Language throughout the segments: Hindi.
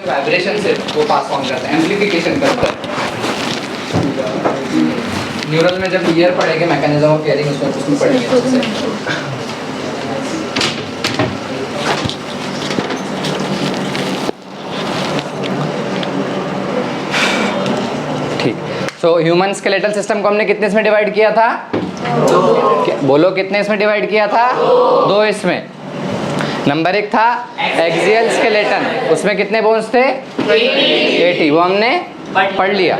वाइब्रेशन से वो पास ऑन करता है, एम्प्लीफिकेशन करता है। न्यूरल में जब ईयर पढ़ेंगे मैकेनिज्म ऑफ हियरिंग उसमें पढ़ेंगे अच्छे से। ठीक, सो ह्यूमन स्केलेटल सिस्टम को हमने कितने इसमें डिवाइड किया था? बोलो कितने इसमें डिवाइड किया था? दो इसमें। नंबर एक था एक्सियल स्केलेटन, उसमें कितने बोन्स थे? 80, वो हमने पढ़ लिया।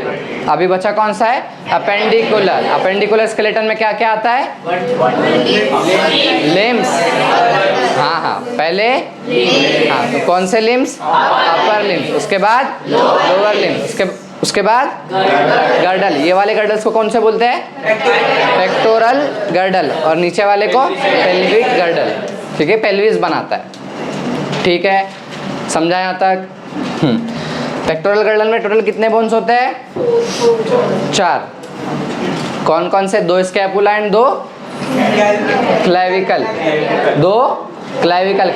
अभी बचा कौन सा है? अपेंडिकुलर। अपेंडिकुलर स्केलेटन में क्या क्या आता है? लिम्स। हाँ, पहले हाँ, तो कौन से लिम्स? अपर लिम्स, उसके बाद लोअर लिम्स, उसके बाद गर्डल। ये वाले गर्डल्स को कौन से बोलते हैं? Pectoral girdle. और नीचे वाले को पेल्विक गर्डल। ठीक है, पेल्विस बनाता है। ठीक है, समझा यहाँ तक? पेक्टोरल गर्डल में टोटल कितने बोन्स होते हैं? 4। कौन कौन से? 2 scapula and 2 clavicle. 2 clavicle.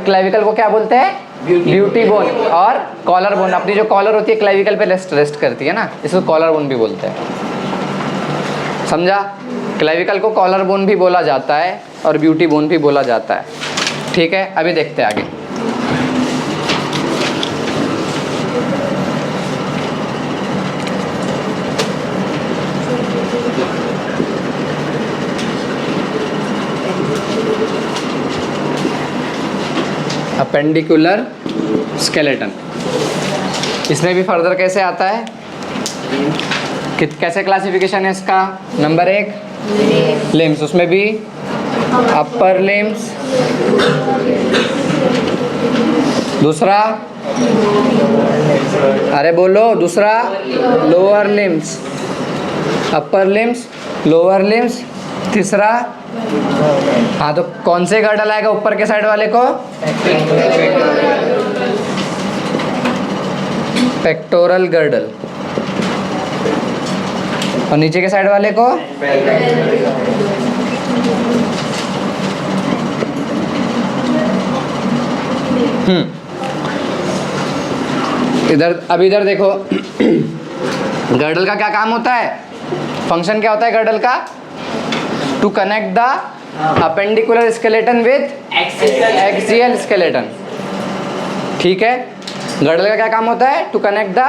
Clavicle को क्या बोलते हैं? Beauty bone. और कॉलर बोन, अपनी जो कॉलर होती है क्लेविकल पे रेस्ट करती है ना, इसको कॉलर बोन भी बोलते हैं। समझा? क्लेविकल को कॉलर बोन भी बोला जाता है और ब्यूटी बोन भी बोला जाता है। ठीक है, अभी देखते हैं आगे। अपेंडिकुलर स्केलेटन, इसमें भी फर्दर कैसे आता है? कैसे क्लासिफिकेशन है इसका? नंबर 1 लिम्स, उसमें भी अपर लिम्स, दूसरा अरे बोलो दूसरा lower limbs, upper limbs, lower limbs, तीसरा हाँ, तो कौन से गर्डल आएगा ऊपर के साइड वाले को? Pectoral girdle. और नीचे के साइड वाले को? इधर देखो। गर्डल का क्या काम होता है? फंक्शन क्या होता है गर्डल का? To connect the appendicular skeleton with axial skeleton. ठीक है, गर्डल का क्या काम होता है? To connect the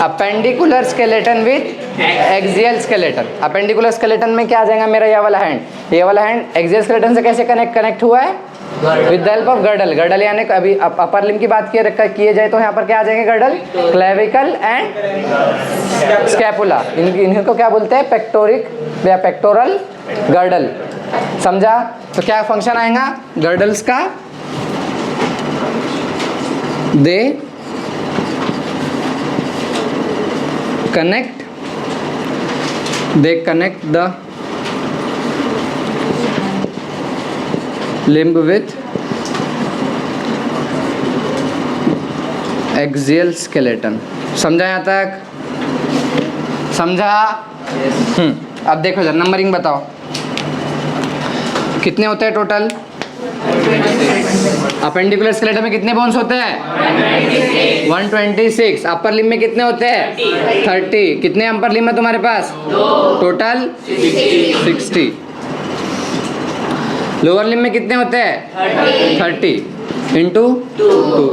appendicular skeleton with axial skeleton. Appendicular skeleton में क्या आ जाएगा मेरा? ये वाला हैंड। ये वाला हैंड एक्सियल स्केलेटन से कैसे कनेक्ट हुआ है? With the help of girdle. Girdle यानी अभी अपर लिम्ब की बात किए जाए तो यहाँ पर क्या आ जाएंगे? Girdle, clavicle and scapula. इनको क्या बोलते हैं? पेक्टोरिक या पेक्टोरल गर्डल। समझा? तो क्या फंक्शन आएगा गर्डल्स का? They connect the limb with axial skeleton। समझा यहाँ तक? समझा? अब देखो जरा नंबरिंग बताओ, कितने होते हैं टोटल? अपेंडिकुलर स्केलेटन में कितने बोन्स होते हैं? 126। अपर लिम्ब में कितने होते हैं? 30। कितने अपर लिम्ब है तुम्हारे पास? टोटल 60। लोअर लिम्ब में कितने होते हैं? 30 इंटू 2।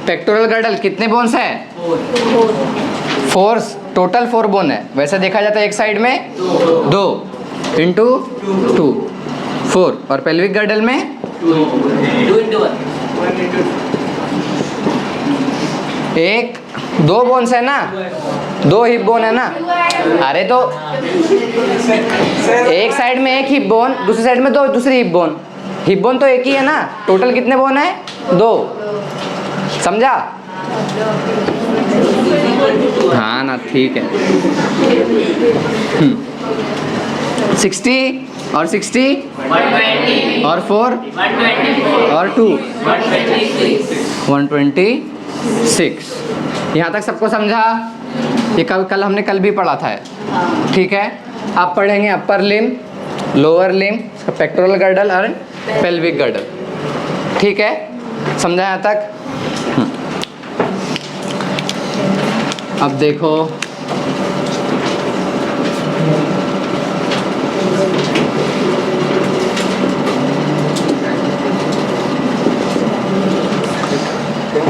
पेक्टोरल गर्डल कितने बोन्स है? 4। टोटल 4 बोन है। वैसे देखा जाता है एक साइड में 2 इंटू 2 4। और पेल्विक गर्डल में 2 इंटू 1। 2 बोन्स है ना, 2 हिप बोन है ना। अरे तो एक साइड में एक हिप बोन, दूसरी साइड में 2 दूसरी हिप बोन। हिप बोन तो एक ही है ना। टोटल कितने बोन है? 2। समझा? हाँ ना, ठीक है। 60 और 60 120 और 4 120 और 2 126। 126। यहाँ तक सबको समझा? ये कल हमने भी पढ़ा था। ठीक है, आप पढ़ेंगे अपर लिम, लोअर लिम, पेक्टोरल गर्डल और पेल्विक गर्डल। ठीक है, समझा यहाँ तक? अब देखो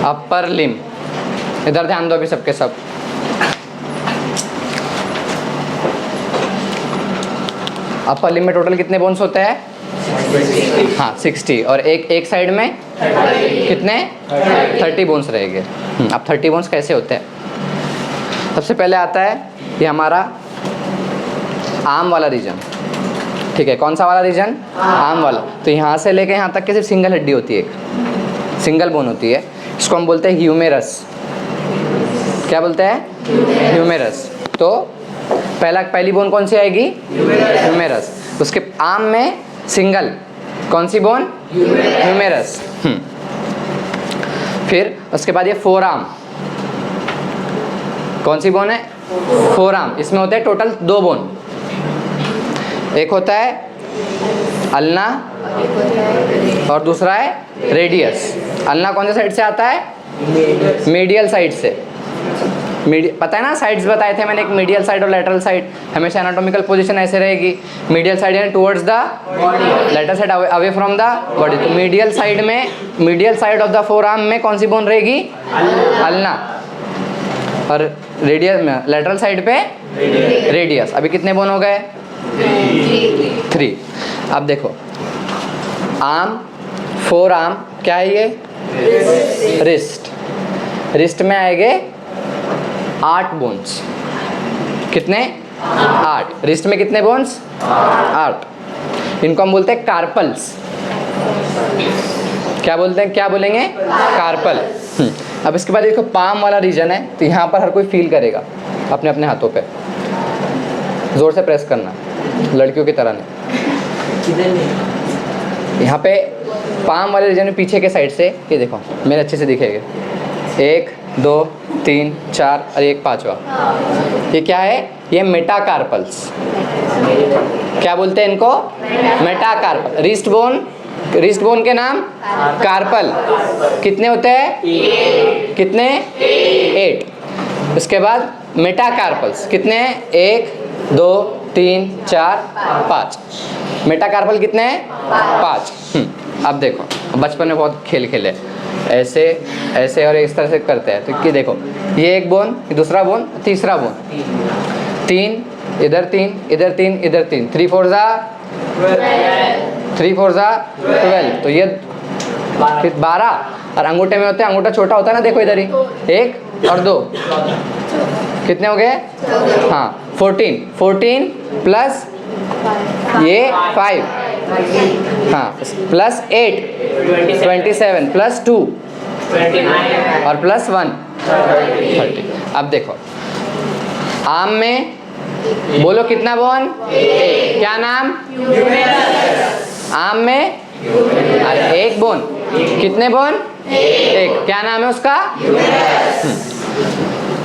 अपर लिम, इधर ध्यान दो अभी सबके सब। अपर लिम में टोटल कितने बोन्स होते हैं? हाँ 60, और एक साइड में कितने? 30 बोन्स रहेंगे। अब 30 बोन्स कैसे होते हैं? सबसे पहले आता है ये हमारा आर्म वाला रीजन। ठीक है, कौन सा वाला रीजन? आर्म वाला। तो यहाँ से लेके यहाँ तक के सिर्फ सिंगल हड्डी होती है, एक सिंगल बोन होती है। इसको हम बोलते हैं ह्यूमेरस। क्या बोलते हैं? ह्यूमेरस। तो पहली बोन कौन सी आएगी? ह्यूमेरस। उसके आर्म में सिंगल कौन सी बोन? ह्यूमेरस। फिर उसके बाद ये फोर आर्म, कौन सी बोन है? Four arm. इसमें होते हैं टोटल 2 बोन। एक होता है अल्ना और दूसरा है रेडियस। अल्ना कौन से साइड से आता है? मीडियल साइड से। पता है ना, साइड्स बताए थे मैंने, एक मीडियल साइड और लेटरल साइड। हमेशा एनाटॉमिकल पोजीशन ऐसे रहेगी, मीडियल साइड यानी towards the body, lateral side away from the body. तो मीडियल साइड में, medial side of the four arm में कौन सी बोन रहेगी? अल्ना। और रेडियस में, लेटरल साइड पे रेडियस। अभी कितने बोन हो गए? 3। अब देखो आर्म, फोर आर्म, क्या है ये? रिस्ट। रिस्ट में आएंगे 8 बोन्स। कितने? 8। रिस्ट में कितने बोन्स? 8। इनको हम बोलते हैं कार्पल्स। क्या बोलते हैं? क्या बोलेंगे? कार्पल। अब इसके बाद देखो पाम वाला रीजन है, तो यहाँ पर हर कोई फील करेगा अपने अपने हाथों पे। जोर से प्रेस करना, लड़कियों की तरह नहीं। यहाँ पे पाम वाले रीजन में पीछे के साइड से, ये देखो मेरे अच्छे से दिखेगा, 1 2 3 4 और एक 5वां। ये क्या है? ये मेटाकार्पल्स। क्या बोलते हैं इनको? Metacarpal. Wrist bone, wrist bone के नाम कार्पल। कितने होते हैं? कितने? 8। इसके बाद मेटाकार्पल्स कितने हैं? 1 2 3 4 5। मेटाकार्पल कितने हैं? 5। अब देखो, बचपन में बहुत खेल खेले, ऐसे ऐसे और इस तरह से करते हैं। तो कि देखो, ये एक बोन, दूसरा बोन, तीसरा बोन, 3 इधर, 3 इधर, 3 इधर, 3, 3 4 जा 3 4 जा 12। तो ये 12। और अंगूठे में होते हैं, अंगूठा छोटा होता है ना, देखो इधर ही, 1 और 2, कितने हो गए? हाँ 14 प्लस ये 5, हाँ प्लस 8 27 प्लस 2 और प्लस 1 30। अब देखो आम में बोलो कितना बोन? 1। क्या नाम? आम में एक बोन। कितने बोन? 1। क्या नाम है उसका?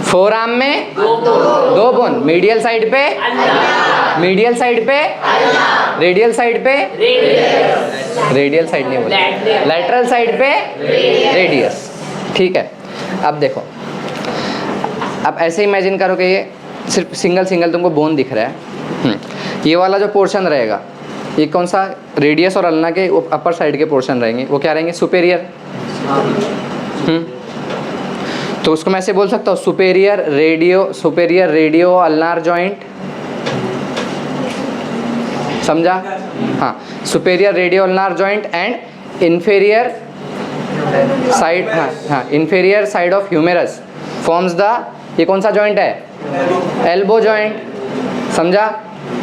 फोर आर्म में 2 बोन। मीडियल साइड पे, मीडियल साइड पे, रेडियल साइड पे, रेडियल साइड नहीं बोलते, लेटरल साइड पे रेडियस। ठीक है, अब देखो, अब ऐसे इमेजिन करो कि ये सिर्फ सिंगल सिंगल तुमको बोन दिख रहा है। ये वाला जो पोर्शन रहेगा, ये कौन सा? रेडियस और अल्ना के अपर साइड के पोर्शन रहेंगे, वो क्या रहेंगे? सुपेरियर। तो उसको मैं ऐसे बोल सकता हूँ, सुपेरियर रेडियो अल्नार जॉइंट। समझा? हाँ, superior radio ulnar joint and inferior side, हाँ inferior side of humerus forms the, ये कौन सा जॉइंट है? Elbow joint. समझा?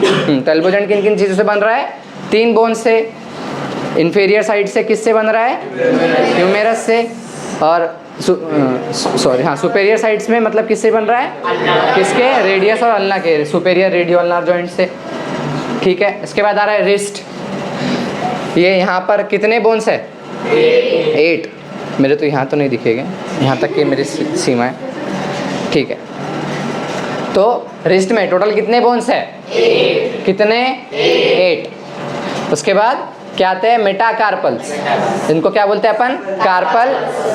तो एल्बो जॉइंट किन किन चीज़ों से बन रहा है? 3 बोन से। इन्फेरियर साइड से किससे बन रहा है? ह्यूमेरस से। और सॉरी हाँ, सुपेरियर साइड्स में मतलब किससे बन रहा है? किसके? रेडियस और अल्ना के, सुपेरियर रेडियो अल्नार जॉइंट से। ठीक है, इसके बाद आ रहा है रिस्ट। ये यहाँ पर कितने बोन्स है? 8। मेरे तो यहाँ तो नहीं दिखेंगे, यहाँ तक कि मेरी सीमा है। ठीक है, तो रिस्ट में टोटल कितने बोन्स है? 8। कितने? 8। उसके बाद क्या आते हैं? मेटाकार्पल्स। इनको क्या बोलते हैं अपन? Carpel,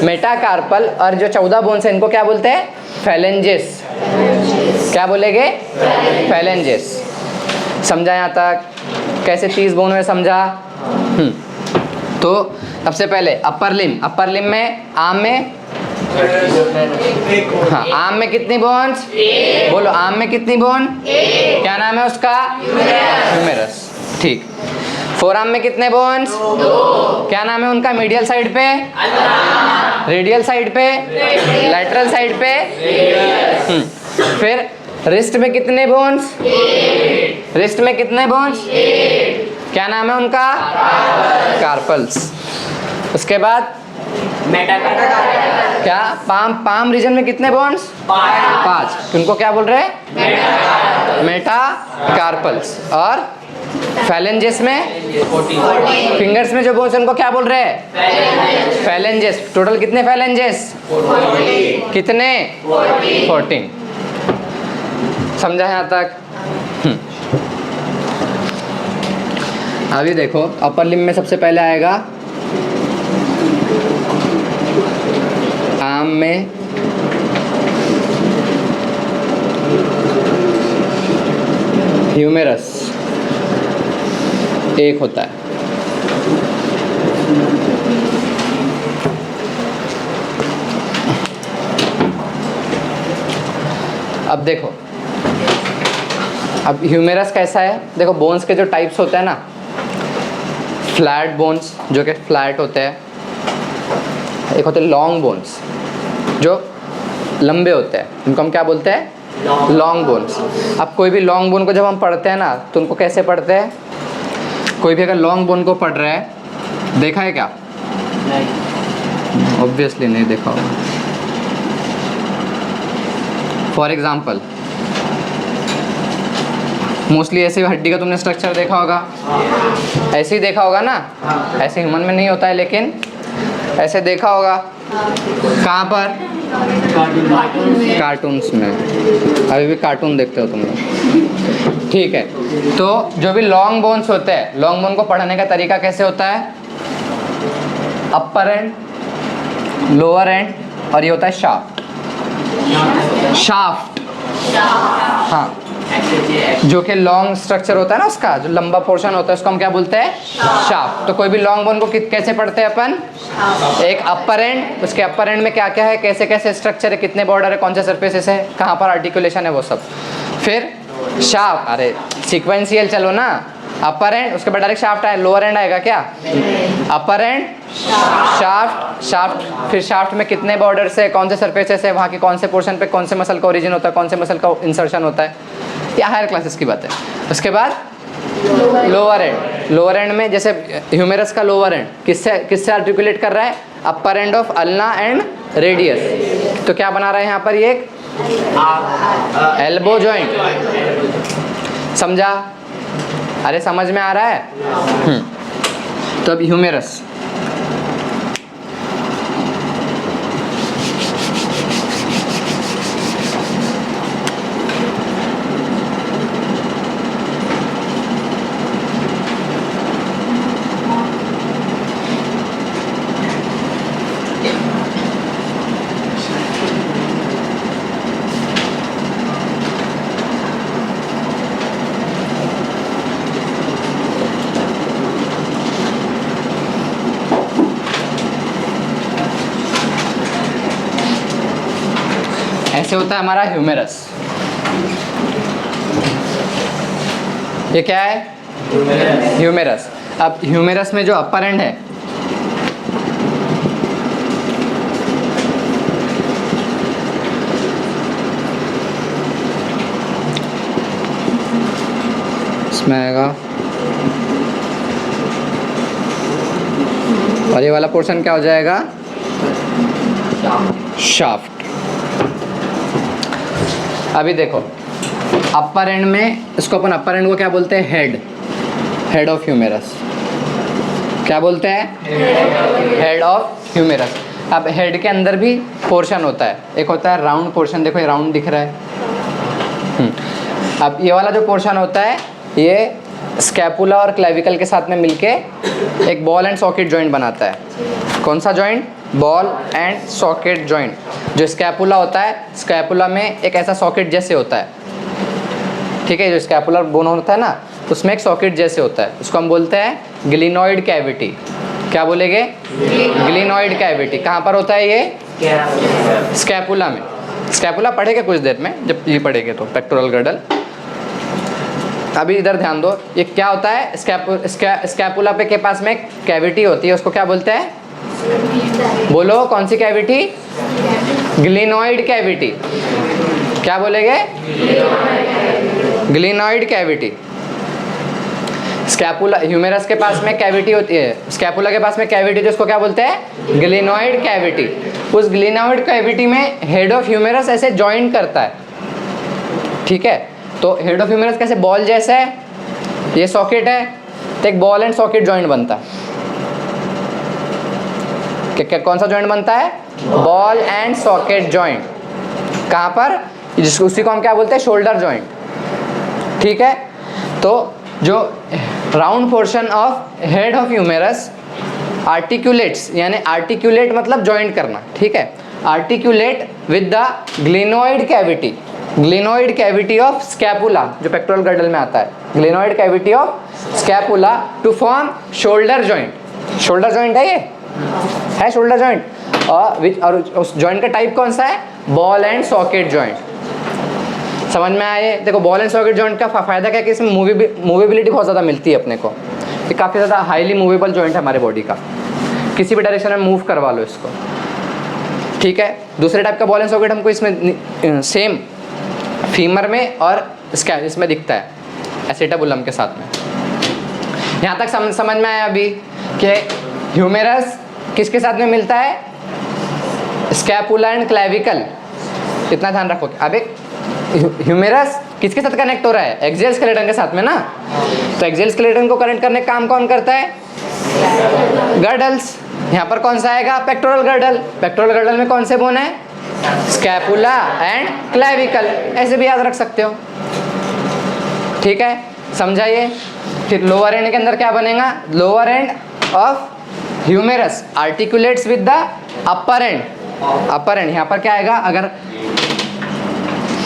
metacarpal. और जो 14 बोन्स हैं इनको क्या बोलते हैं? फेलेंजेस। क्या बोलेंगे? फेलेंजेस। समझा यहाँ तक? कैसे 30 बोन में समझा? तो सबसे पहले अपर लिम में आम में, हाँ, आम में कितनी बोन्स? बोलो, आम में कितनी बोन? क्या नाम है उसका? ह्यूमेरस। ठीक। फोर आर्म में कितने बोन्स? 2। क्या नाम है उनका? मीडियल साइड पे, रेडियल साइड पे, लैटरल साइड पे। फिर रिस्ट में कितने बोन्स? रिस्ट में कितने बोन्स? क्या नाम है उनका? कार्पल्स। उसके बाद मेटाकार्पल। क्या? पाम रीजन में कितने बोन्स? 5। उनको क्या बोल रहे हैं? मेटाकार्पल्स। और फैलेंजेस में, फिंगर्स में जो बोन्स उनको क्या बोल रहे हैं? फैलेंजेस। टोटल कितने फैलेंजेस? कितने? 14। समझा यहाँ तक? अभी देखो, अपर लिम्ब में सबसे पहले आएगा आम में ह्यूमेरस एक होता है। अब देखो, अब ह्यूमेरस कैसा है? देखो, बोन्स के जो टाइप्स होते हैं ना, फ्लैट बोन्स जो कि फ्लैट होते हैं, एक होते हैं लॉन्ग बोन्स जो लंबे होते हैं, उनको हम क्या बोलते हैं? Long bones. अब कोई भी लॉन्ग बोन को जब हम पढ़ते हैं ना, तो उनको कैसे पढ़ते हैं? कोई भी अगर लॉन्ग बोन को पढ़ रहा है, देखा है क्या? ऑब्वियसली नहीं देखा होगा। फॉर एग्जाम्पल, मोस्टली ऐसे हड्डी का तुमने स्ट्रक्चर देखा होगा, ऐसे ही देखा होगा ना? ऐसे ह्यूमन में नहीं होता है, लेकिन ऐसे देखा होगा। कहाँ पर? कार्टून्स में। अभी भी कार्टून देखते हो तुम लोग, ठीक है? तो जो भी लॉन्ग बोन्स होते हैं, लॉन्ग बोन को पढ़ने का तरीका कैसे होता है? अपर एंड, लोअर एंड, और ये होता है शाफ्ट। शाफ्ट, हाँ, जो कि लॉन्ग स्ट्रक्चर होता है ना, उसका जो लंबा पोर्शन होता है उसको हम क्या बोलते हैं? शाफ्ट। तो कोई भी लॉन्ग बोन को कैसे पढ़ते हैं अपन? एक अपर एंड, उसके अपर एंड में क्या क्या है, कैसे कैसे स्ट्रक्चर है, कितने बॉर्डर है, कौन से सरफेसेस है, कहाँ पर आर्टिकुलेशन है, वो सब। फिर शाफ्ट, अरे सीक्वेंशियल चलो ना, अपर एंड, उसके बाद डायरेक्ट शाफ्ट आए, लोअर एंड आएगा क्या? अपर एंड, शाफ्ट, शाफ्ट, फिर शाफ्ट में कितने बॉर्डर्स है, कौन से सरफेसेस है, वहाँ के कौन से पोर्शन पे कौन से मसल का ओरिजिन होता है, कौन से मसल का इंसर्शन होता है, या हायर क्लासेस की बात है। उसके बाद लोअर एंड, लोअर एंड में जैसे ह्यूमेरस का लोअर एंड किससे आर्टिकुलेट कर रहा है? Upper end of ulna and radius. तो क्या बना रहा है यहाँ पर? ये एक एल्बो जॉइंट। समझा? अरे समझ में आ रहा है? तो अब ह्यूमेरस, ऐसे होता है हमारा ह्यूमेरस। ये क्या है? ह्यूमेरस। अब ह्यूमेरस में जो अपर एंड है, इसमें आएगा, और ये वाला पोर्शन क्या हो जाएगा? शाफ्ट। अभी देखो, अपर एंड में, इसको अपन अपर एंड को क्या बोलते हैं? Head, head of humerus. क्या बोलते हैं? Head of humerus. अब हेड के अंदर भी पोर्शन होता है, एक होता है राउंड पोर्शन, देखो ये राउंड दिख रहा है, अब ये वाला जो पोर्शन होता है ये स्कैपुला और क्लेविकल के साथ में मिलके एक बॉल एंड सॉकेट जॉइंट बनाता है। कौन सा joint? Ball and socket joint. जो स्कैपुला होता है, स्कैपुला में एक ऐसा सॉकेट जैसे होता है, ठीक है, जो स्कैपुलर बोन होता है ना उसमें एक सॉकेट जैसे होता है, उसको हम बोलते हैं ग्लिनॉइड कैविटी। क्या बोलेंगे? Glenoid cavity. कहाँ पर होता है ये? स्कैपुला में। स्कैपुला पढ़ेंगे कुछ देर में, जब ये पढ़ेंगे तो पेक्टोरल गर्डल। अभी इधर ध्यान दो, ये क्या होता है? स्कैपुला पे के पास में कैविटी होती है, उसको क्या बोलते हैं? बोलो कौन सी कैविटी? Glenoid cavity. क्या बोलेंगे? Glenoid cavity. स्कैपुला ह्यूमेरस के पास में कैविटी होती है, स्कैपुला के पास में कैविटी होती है, उसको क्या बोलते हैं? Glenoid cavity. उस ग्लिनॉइड कैविटी में हेड ऑफ ह्यूमेरस ऐसे जॉइंट करता है, ठीक है। तो हेड ऑफ ह्यूमेरस कैसे बॉल जैसा है, ये सॉकेट है, तो एक बॉल एंड सॉकेट जॉइंट बनता है। क्या कौन सा जॉइंट बनता है? Ball and socket joint. कहाँ पर? जिसको उसी को हम क्या बोलते हैं? शोल्डर जॉइंट, ठीक है। तो जो round portion of head of humerus articulates, यानी आर्टिकुलेट मतलब जॉइंट करना, ठीक है, articulate with the glenoid cavity, glenoid cavity of scapula, जो पेक्टोरल गर्डल में आता है, glenoid cavity of scapula to form shoulder joint. Shoulder joint है, ये है शोल्डर जॉइंट। और उस जॉइंट का टाइप कौन सा है? Ball and socket joint. समझ में आए? देखो बॉल एंड सॉकेट जॉइंट का फ़ायदा क्या है कि इसमें मूवेबिलिटी बहुत ज़्यादा मिलती है अपने को। ये काफ़ी ज़्यादा हाईली मूवेबल जॉइंट है हमारे बॉडी का, किसी भी डायरेक्शन में मूव करवा लो इसको, ठीक है। दूसरे टाइप का बॉल एंड सॉकेट हमको इसमें सेम फीमर में और इसमें दिखता है एसिटाबुलम के साथ में। यहाँ तक समझ में आया अभी कि ह्यूमेरस किसके साथ में मिलता है? Scapula and clavicle. इतना ध्यान रखो। अब एक ह्यूमेरस किसके साथ कनेक्ट हो रहा है? एक्सियल स्केलेटन के साथ में ना। तो एक्सियल स्केलेटन को कनेक्ट करने का काम कौन करता है? गर्डल्स। यहाँ पर कौन सा आएगा? Pectoral girdle. पेक्टोरल गर्डल में कौन से बोन है? Scapula and clavicle. ऐसे भी याद रख सकते हो, ठीक है, समझाइए। फिर लोअर एंड के अंदर क्या बनेगा? Lower end of humerus articulates with the upper end. Upper end यहाँ पर क्या आएगा? अगर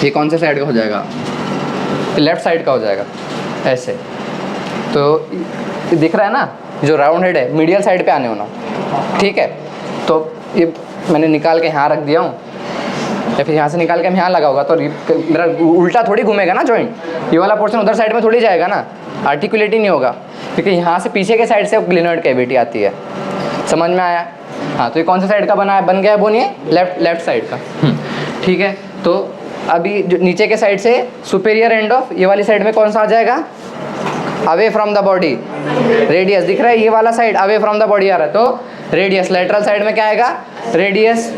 ये कौन से साइड का हो जाएगा? लेफ्ट साइड का हो जाएगा, ऐसे। तो ये दिख रहा है ना, जो राउंड हेड है मीडियल साइड पे आने होना, ठीक है। तो ये मैंने निकाल के यहाँ रख दिया हूँ, या फिर यहाँ से निकाल के हम यहाँ लगा होगा, तो मेरा उल्टा थोड़ी घूमेगा ना जॉइंट। ये वाला पोर्शन उधर साइड में थोड़ी जाएगा ना, आर्टिकुलेट ही नहीं होगा, क्योंकि यहाँ से पीछे के साइड से ग्लिनॉइड कैविटी आती है। समझ में आया? हाँ, तो ये कौन सा साइड का बन गया बोन? ये लेफ्ट साइड का, ठीक है। तो अभी जो नीचे के साइड से सुपेरियर एंड ऑफ ये वाली साइड में कौन सा आ जाएगा? Away from the body, radius. दिख रहा है ये वाला side away from the body आ रहा है, तो रेडियस। लेटरल साइड में क्या आएगा? रेडियस।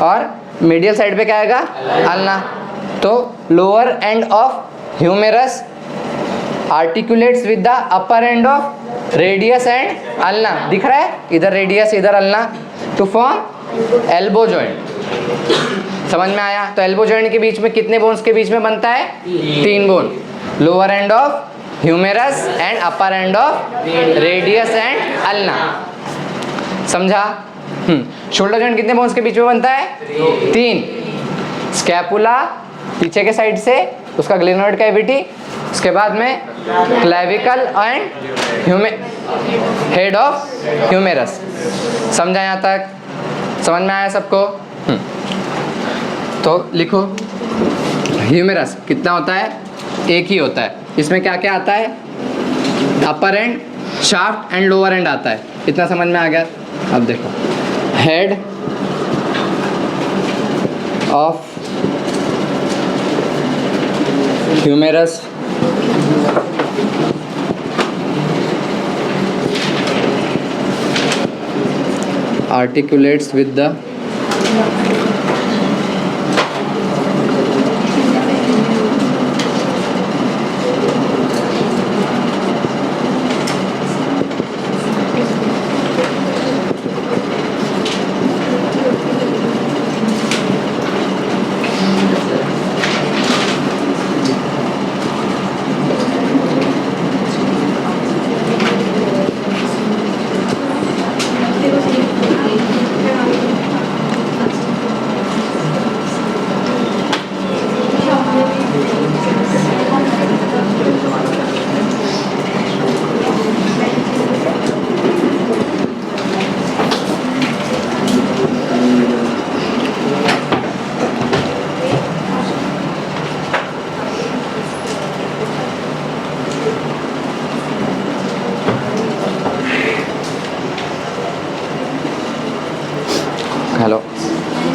और मीडियल साइड पे क्या आएगा? अल्ना। तो lower end of humerus articulates with the upper end of radius and ulna. दिख रहा है? इधर रेडियस, इधर ulna, to form elbow joint. समझ में आया? तो एल्बो जॉइंट के बीच में कितने बोन्स के बीच में बनता है? 3 bone. Lower end of humerus and upper end of radius and ulna. समझा? शोल्डर जॉइंट कितने बोन्स के बीच में बनता है? 3। स्कैपुला पीछे के साइड से, उसका ग्लिनॉइड कैविटी, उसके बाद में क्लेविकल एंड हेड ऑफ ह्यूमेरस। समझा यहाँ तक? समझ में आया सबको? तो लिखो, ह्यूमेरस कितना होता है? एक ही होता है। इसमें क्या क्या आता है? Upper end, shaft and lower end आता है। इतना समझ में आ गया? अब देखो, head of humerus articulates with the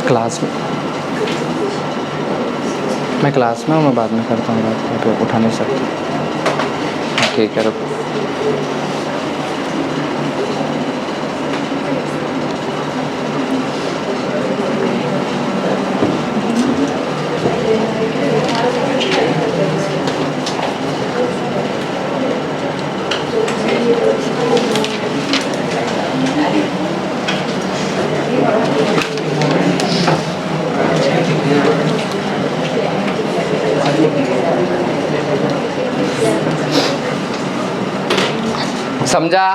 class में मैं क्लास में हूँ, मैं बाद में करता हूँ बात, पे उठा नहीं सकती। हाँ ठीक है, रुको। समझा?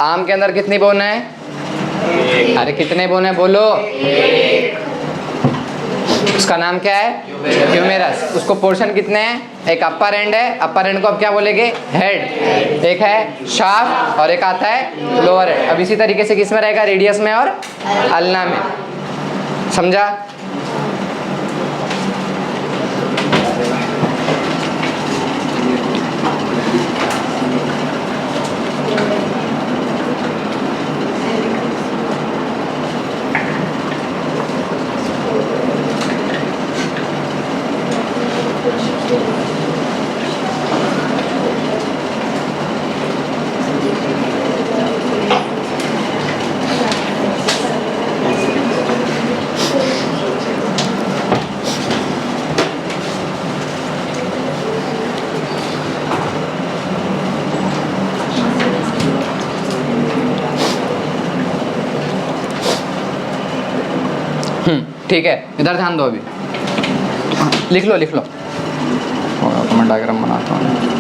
आम के अंदर कितनी बोन है? अरे कितने बोन है बोलो। उसका नाम क्या है? ह्यूमेरस। उसको पोर्शन कितने हैं? एक अपर एंड है, अपर एंड को अब क्या बोलेंगे? हेड। एक है शाफ्ट और एक आता है लोअर हेड। अब इसी तरीके से किस में रहेगा? रेडियस में और अल्ना में। समझा? ठीक है, इधर ध्यान दो। अभी लिख लो लिख लो, मैं डायग्राम बनाता हूँ।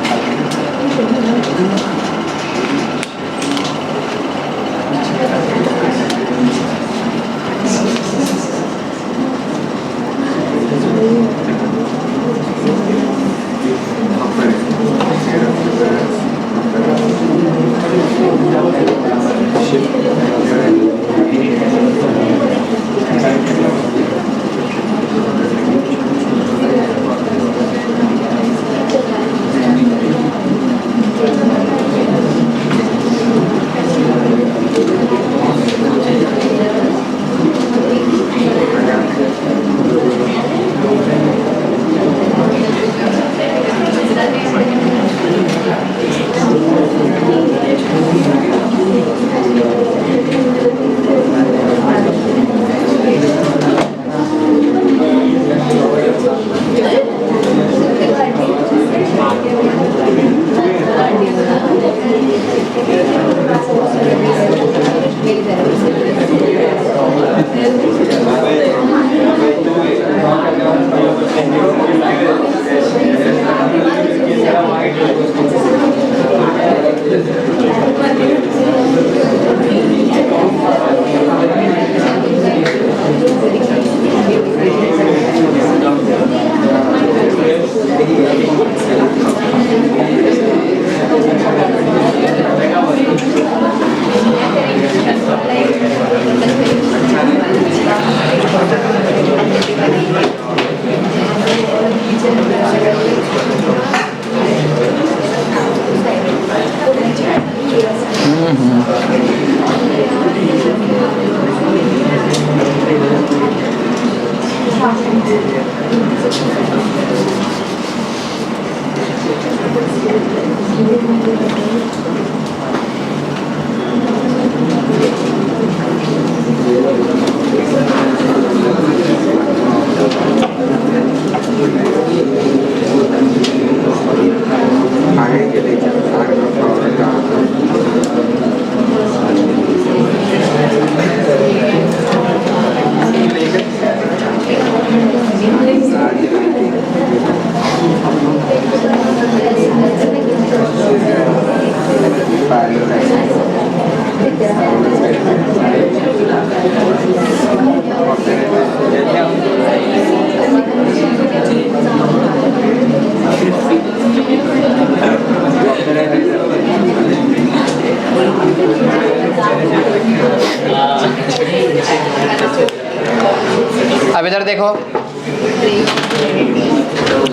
अब इधर देखो,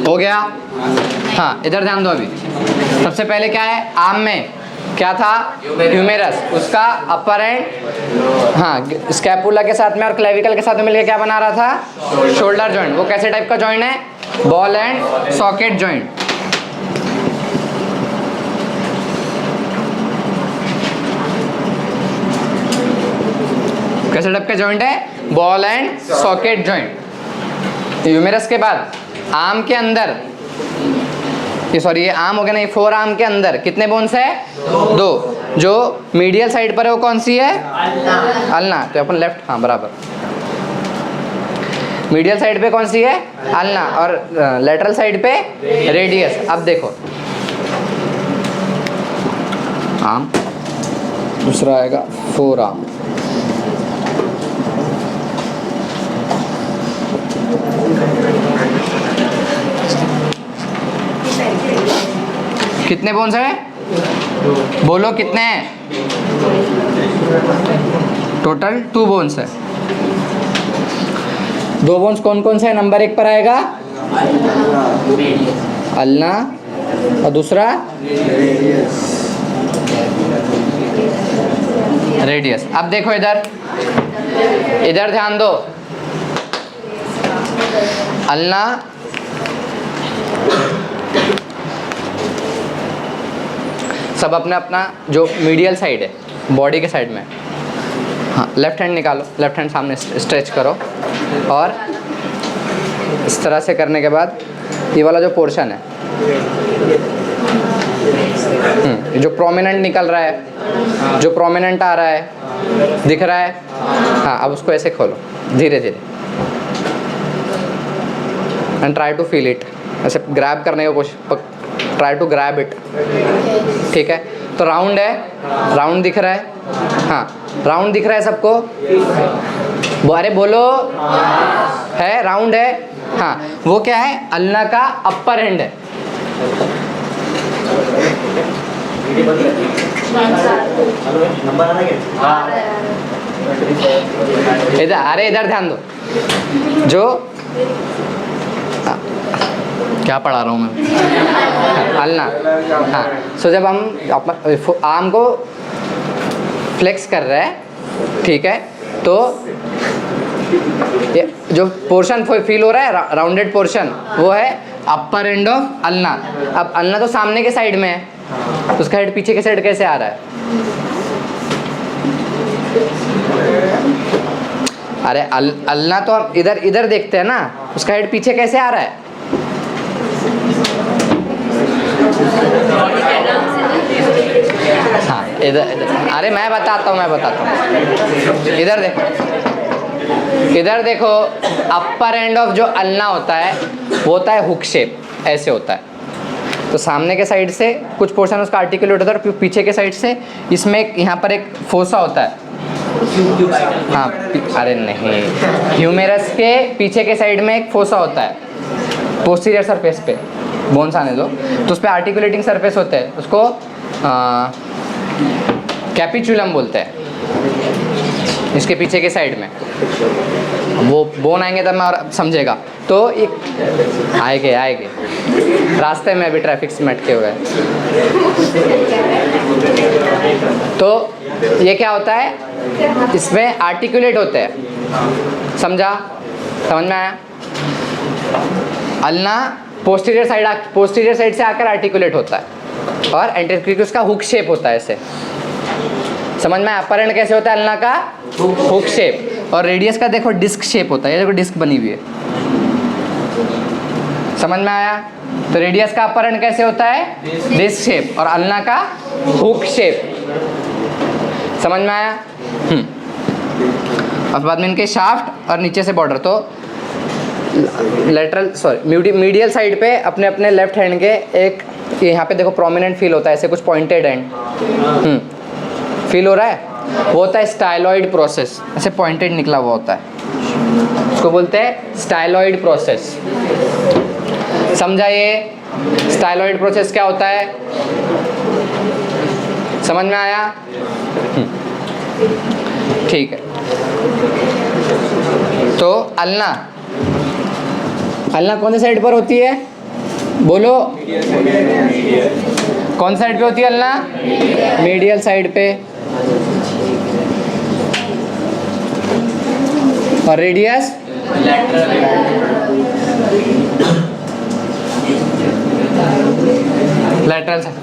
हो गया। हाँ इधर ध्यान दो। अभी सबसे पहले क्या है? आम में क्या था? ह्यूमेरस। उसका अपर एंड, हाँ, स्कैपुला के साथ में और क्लेविकल के साथ में मिलकर क्या बना रहा था? Shoulder joint. वो कैसे टाइप का जॉइंट है? Ball and socket joint. कैसे टाइप का जॉइंट है? Ball and socket joint. Humerus के बाद आर्म के अंदर, ये सॉरी ये आर्म हो गया ना, ये फोर आर्म के अंदर कितने बोन्स है? दो। जो मीडियल साइड पर है वो कौन सी है? अल्ना। तो अपन लेफ्ट, हाँ बराबर। मीडियल साइड पे कौन सी है? अल्ना। और लेटरल साइड पे रेडियस। अब देखो आर्म, दूसरा आएगा फोर आर्म। कितने बोन्स है? बोलो कितने हैं? टोटल 2 बोन्स है। 2 बोन्स कौन कौन से है? नंबर 1 पर आएगा अल्ना और दूसरा रेडियस। अब देखो इधर, इधर ध्यान दो। अल्ना सब अपना अपना जो मीडियल साइड है बॉडी के साइड में, हाँ, लेफ्ट हैंड निकालो, लेफ्ट हैंड सामने स्ट्रेच करो और इस तरह से करने के बाद ये वाला जो पोर्शन है जो प्रोमिनेंट निकल रहा है, जो प्रोमिनेंट आ रहा है, दिख रहा है, हाँ, अब उसको ऐसे खोलो धीरे धीरे and try to feel it. ऐसे ग्रैब करने की कोशिश, ट्राई टू ग्रैब इट। ठीक है, तो राउंड है, राउंड दिख रहा है, हाँ, राउंड दिख रहा है सबको? अरे बोलो, है, राउंड है, हाँ। वो क्या है? अल्ना का अपर एंड है। इधर, अरे इधर ध्यान दो। जो क्या पढ़ा रहा हूँ मैं? अल्ना, हाँ। सो जब हम आर्म को फ्लेक्स कर रहे हैं, ठीक है, तो ये जो पोर्शन फील हो रहा है, राउंडेड पोर्शन, वो है अपर एंड ऑफ अल्ना। अब अल्ना तो सामने के साइड में है, तो उसका हेड पीछे के साइड कैसे आ रहा है? अरे अल्ना तो हम इधर इधर देखते हैं ना, उसका हेड पीछे कैसे आ रहा है? हाँ, इधर, अरे मैं बताता हूँ, इधर देखो, इधर देखो। अपर एंड ऑफ जो अल्ना होता है वो होता है हुक शेप, ऐसे होता है। तो सामने के साइड से कुछ पोर्शन उसका आर्टिकुलेट होता है और पीछे के साइड से इसमें यहाँ पर एक फोसा होता है, हाँ, अरे नहीं, ह्यूमेरस के पीछे के साइड में एक फोसा होता है, पोस्टीरियर सरफेस पे, बोन्स आने दो, तो उस पर आर्टिकुलेटिंग सरफेस होते हैं, उसको कैपिचुलम बोलते हैं, इसके पीछे के साइड में। वो बोन आएंगे तब मैं और समझेगा। तो एक आएंगे रास्ते में, अभी ट्रैफिक से अटके हुए हैं। तो ये क्या होता है? इसमें आर्टिकुलेट होते हैं, समझा? समझ में आया? अल्ना पोस्टीरियर साइड से आकर आर्टिकुलेट होता है और एंटीरियर, क्योंकि उसका हुक शेप होता है ऐसे। समझ में? अपर एंड कैसे होता है अल्ना का? Hook shape. और रेडियस का देखो डिस्क शेप होता है, ये देखो डिस्क बनी हुई है। समझ में आया? तो रेडियस का अपर एंड कैसे होता है? Disc shape. और अल्ना का हुक शेप। समझ में आया? और बाद में इनके शाफ्ट और नीचे से बॉर्डर। तो लेटरल मीडियल साइड पे अपने अपने लेफ्ट हैंड के एक यहाँ पे देखो प्रोमिनेंट फील होता है, ऐसे कुछ पॉइंटेड एंड फील हो रहा है, वो होता है स्टाइलॉइड प्रोसेस। ऐसे पॉइंटेड निकला हुआ होता है, उसको बोलते हैं स्टाइलॉइड प्रोसेस। समझा? ये स्टाइलॉइड प्रोसेस क्या होता है? समझ में आया? ठीक है। तो अल्ना कौन से साइड पर होती है? बोलो। कौन साइड पे होती है अल्ना? मीडियल साइड पे। और रेडियस? Lateral side.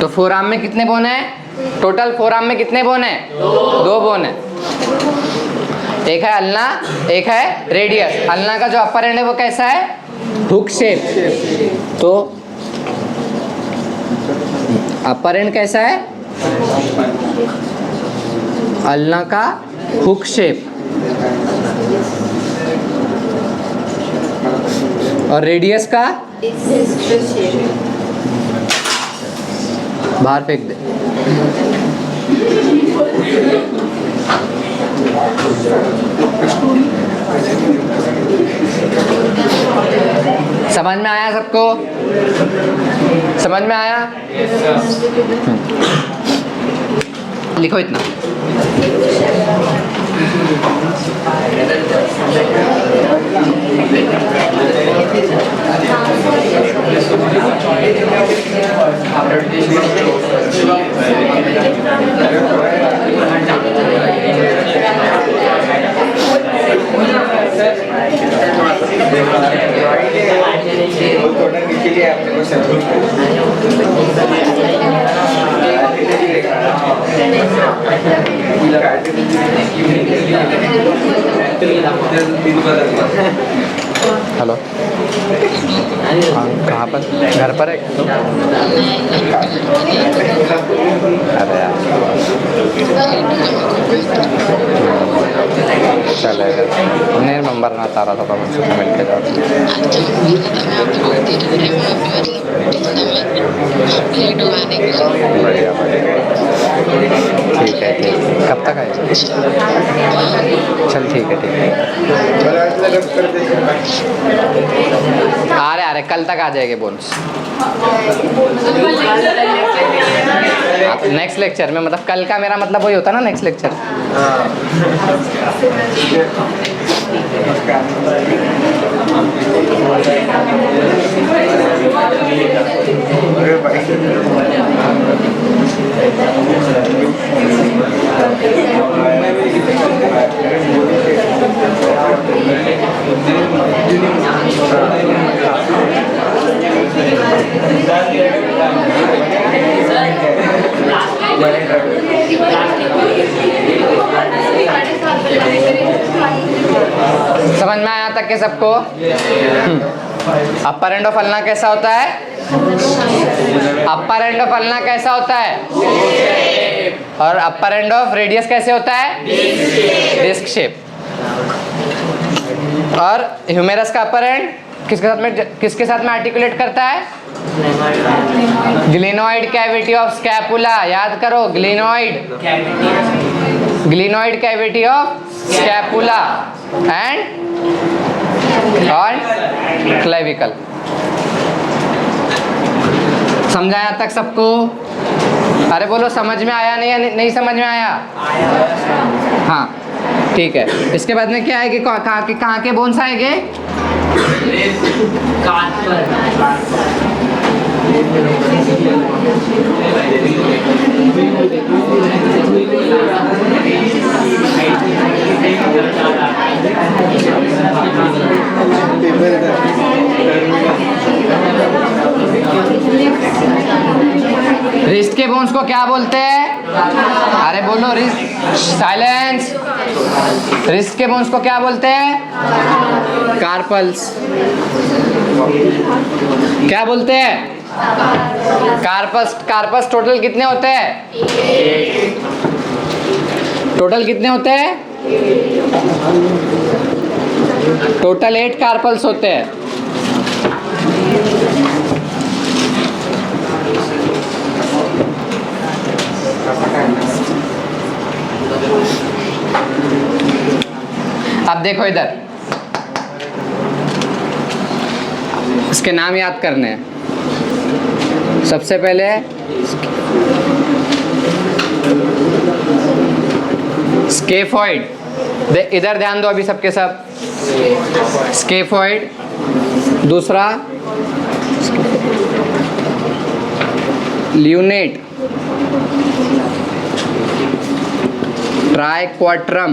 तो फोरआर्म में कितने बोन है? टोटल फोरआर्म में कितने बोन है? 2 बोन है। एक है अल्ना, एक है रेडियस। अल्ना का जो अपर एंड है वो कैसा है? Hook shape. तो अपर एंड कैसा है? अल्ना का हुक शेप। और रेडियस का? बाहर फेंक दे। समझ में आया सबको? समझ में आया? लिखो इतना। हेलो, हाँ कहाँ पर? घर पर है? अरे यार चलेगा, नहीं नंबर ना तारा था मुझसे मिल के जाओ। बढ़िया बढ़िया, ठीक है ठीक। कब तक आएगा? चल ठीक है ठीक है। अरे अरे कल तक आ जाएंगे बोन्स। नेक्स्ट लेक्चर में, मतलब कल का मेरा मतलब वही होता ना, नेक्स्ट लेक्चर। समझ में आया तक के सबको? अपर एंड ऑफ अल्ना कैसा होता है? अपर एंड ऑफ अल्ना कैसा होता है? और अपर एंड ऑफ रेडियस कैसे होता है? Disc shape. और ह्यूमेरस का अपर एंड किसके साथ में आर्टिकुलेट करता है? Glenoid cavity of scapula. याद करो, glenoid cavity of scapula and clavicle. समझाया तक सबको? अरे बोलो, समझ में आया नहीं समझ में आया? हाँ ठीक है। इसके बाद में क्या आएगी? कहाँ के बोन्स आएंगे? रिस्ट के बोन्स को क्या बोलते हैं? अरे बोलो, रिस्ट। साइलेंस। रिस्ट के बोन्स को क्या बोलते हैं? कार्पल्स। क्या बोलते हैं? कार्पस टोटल कितने होते हैं? टोटल कितने होते हैं? टोटल 8 कार्पल्स होते हैं। अब देखो इधर, इसके नाम याद करने हैं। सबसे पहले स्केफॉइड। इधर ध्यान दो अभी सबके सब। स्केफॉइड, दूसरा ल्यूनेट ट्राइक्वाट्रम,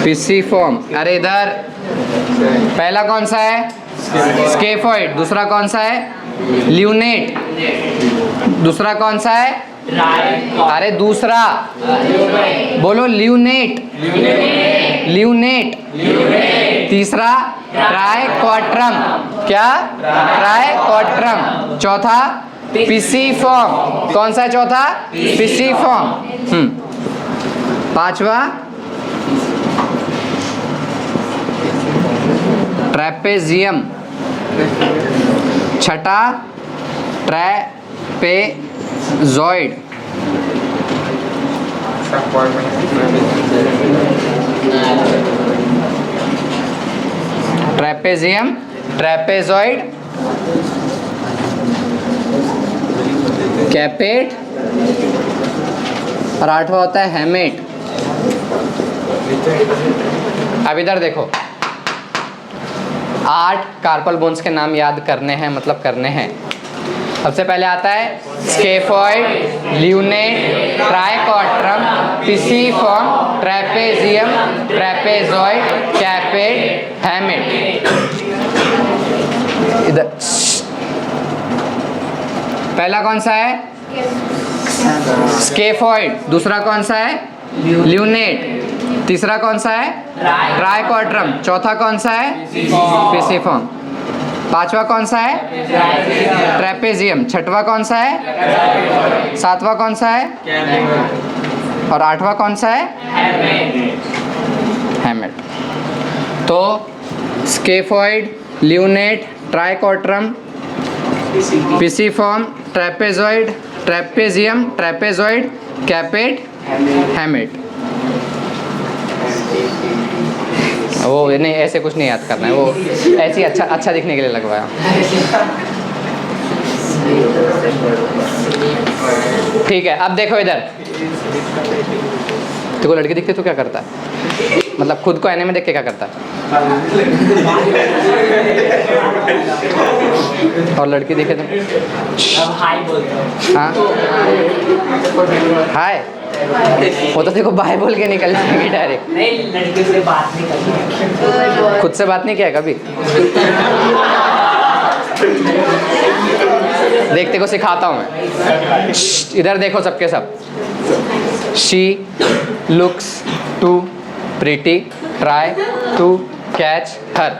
पिसिफॉर्म। अरे इधर पहला कौन सा है? स्केफॉइड। दूसरा कौन सा है? ल्यूनेट। दूसरा कौन सा है? अरे दूसरा बोलो, ल्यूनेट। ल्यूनेट। तीसरा ट्राइक्वाट्रम। क्या? ट्राइक्वाट्रम। चौथा पिसिफॉर्म। कौन सा है चौथा? पिसिफॉर्म। पांचवा ट्रैपेजियम। छठा ट्रैपेजॉइड। ट्रैपेजियम, ट्रैपेजॉइड, कैपेट और आठवां होता है हेमेट। अब इधर देखो, 8 कार्पल बोन्स के नाम याद करने हैं, मतलब करने हैं। सबसे पहले आता है scaphoid, lunate, triquetrum, pisiform, trapezium, trapezoid, capitate, hamate. इधर पहला कौन सा है? स्केफॉइड। दूसरा कौन सा है? ल्यूनेट। तीसरा कौन सा है? ट्राइक्वाट्रम। चौथा कौन सा है? पिसिफॉर्म। पांचवा कौन सा है? ट्रैपेजियम। छठवा कौन सा है? सातवां कौन सा है? और आठवां कौन सा है? हेमेट। तो scaphoid, lunate, triquetrum, pisiform, trapezoid, trapezium, trapezoid, capitate, hamate. वो नहीं, ऐसे कुछ नहीं याद करना है, वो ऐसे ही अच्छा दिखने के लिए लगवाया। ठीक है, अब देखो इधर। देखो लड़की दिखती तो क्या करता है? मतलब खुद को आईने में देख के क्या करता है? और लड़की दिखे तो हाय बोलता हूँ। हाँ, हाय। वो तो देखो बाय बोल के निकल जाएगी डायरेक्ट। नहीं, लड़के से बात नहीं करनी। खुद से बात नहीं किया कभी? देखते को सिखाता हूँ मैं। इधर देखो सबके सब। She looks too pretty, try to catch her.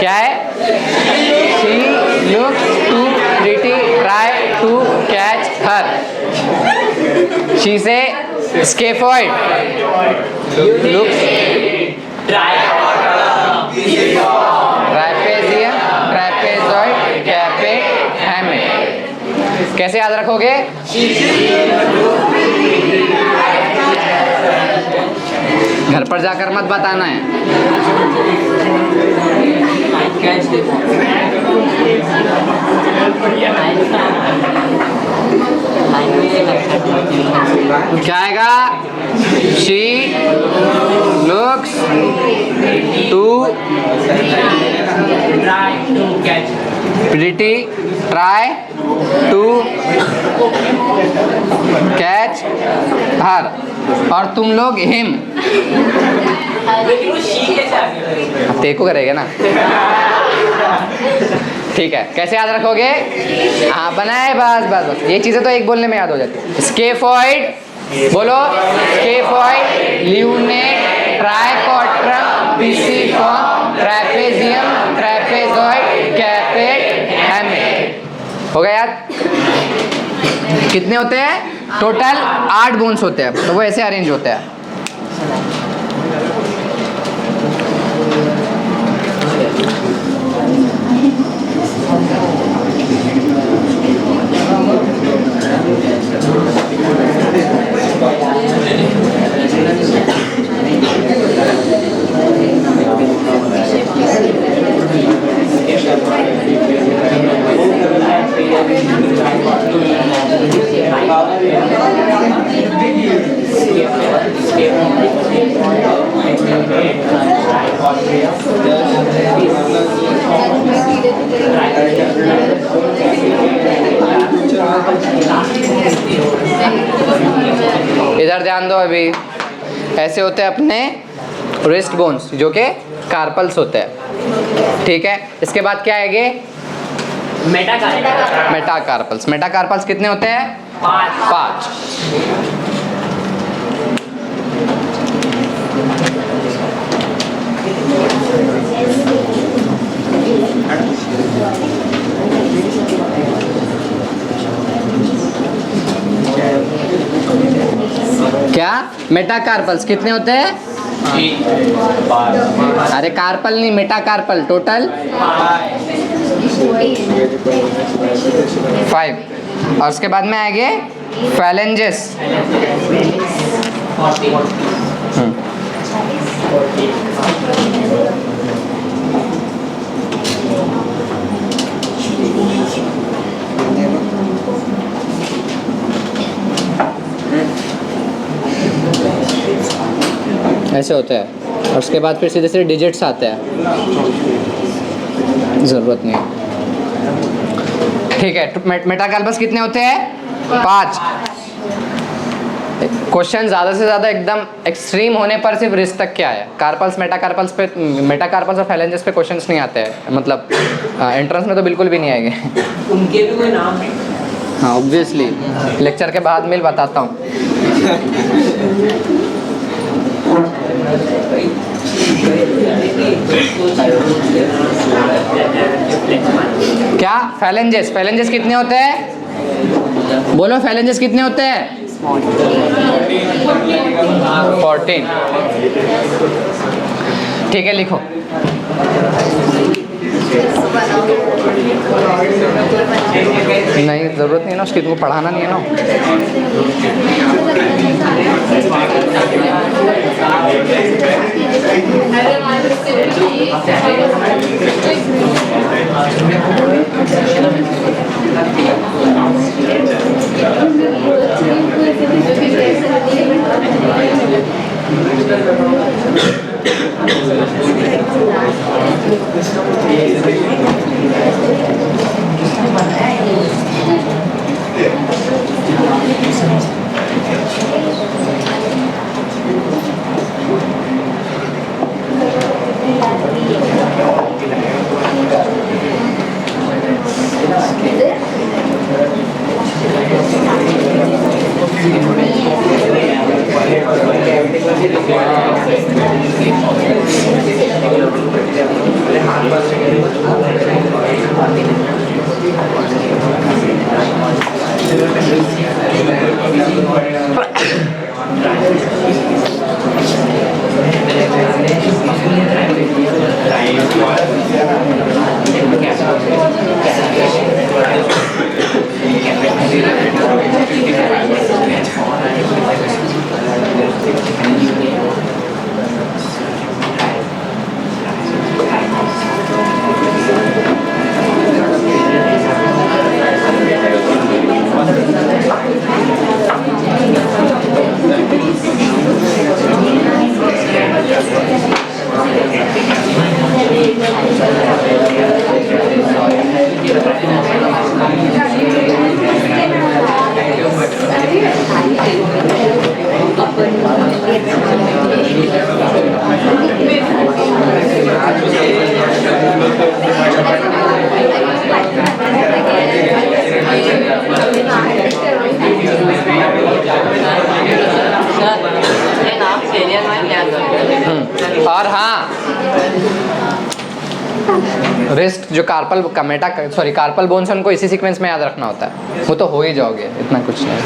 क्या है? She looks too pretty, try to catch her. She say scaphoid. Looks trapezium, trapezoid, capet, hamlet. कैसे याद रखोगे? घर पर जाकर मत बताना है। क्या आएगा? She looks to pretty, try to catch her। और तुम लोग him। तेरे को करेगा ना? ठीक है, कैसे याद रखोगे? हाँ बनाए, बस बस बस, ये चीज़ें तो एक बोलने में याद हो जाती है। स्केफॉइड बोलो, scaphoid, lunate, triquetrum, pisiform, trapezium, trapezoid, capitate, hamate. हो गया याद? कितने होते हैं टोटल? 8 बोन्स होते हैं, तो वो ऐसे अरेंज होते हैं। इधर ध्यान दो अभी। ऐसे होते हैं अपने रिस्ट बोन्स जो कि कार्पल्स होते हैं, ठीक है। इसके बाद क्या आएंगे? मेटाकार्पल्स। मेटाकार्पल्स कितने होते हैं? 5। क्या मेटाकार्पल्स कितने होते हैं? अरे कार्पल नहीं, मेटाकार्पल। टोटल 5। और उसके बाद में आएंगे फैलेंजेस। ऐसे होते हैं। और उसके बाद फिर सीधे सीधे डिजिट्स आते हैं, ज़रूरत नहीं है, ठीक है। मेटाकार्पल्स कितने होते हैं? 5। क्वेश्चन ज़्यादा से ज़्यादा एकदम एक्सट्रीम होने पर सिर्फ रिस्ट तक क्या है। कार्पल्स, मेटाकार्पल्स पे, मेटाकार्पल्स और फैलेंजेस पे क्वेश्चंस नहीं आते हैं, मतलब एंट्रेंस में तो बिल्कुल भी नहीं आएंगे। उनके भी कोई नाम है? हाँ ऑब्वियसली, लेक्चर के बाद मिल बताता हूँ। क्या फैलेंजेस? फैलेंजेस कितने होते हैं? बोलो फैलेंजेस कितने होते हैं? 14। ठीक है, लिखो। नहीं ज़रूरत नहीं है ना उसकी, तुमको पढ़ाना नहीं है ना। और हाँ, रिस्ट जो कार्पल का कार्पल बोन्स है उनको इसी सीक्वेंस में याद रखना होता है। वो तो हो ही जाओगे, इतना कुछ नहीं।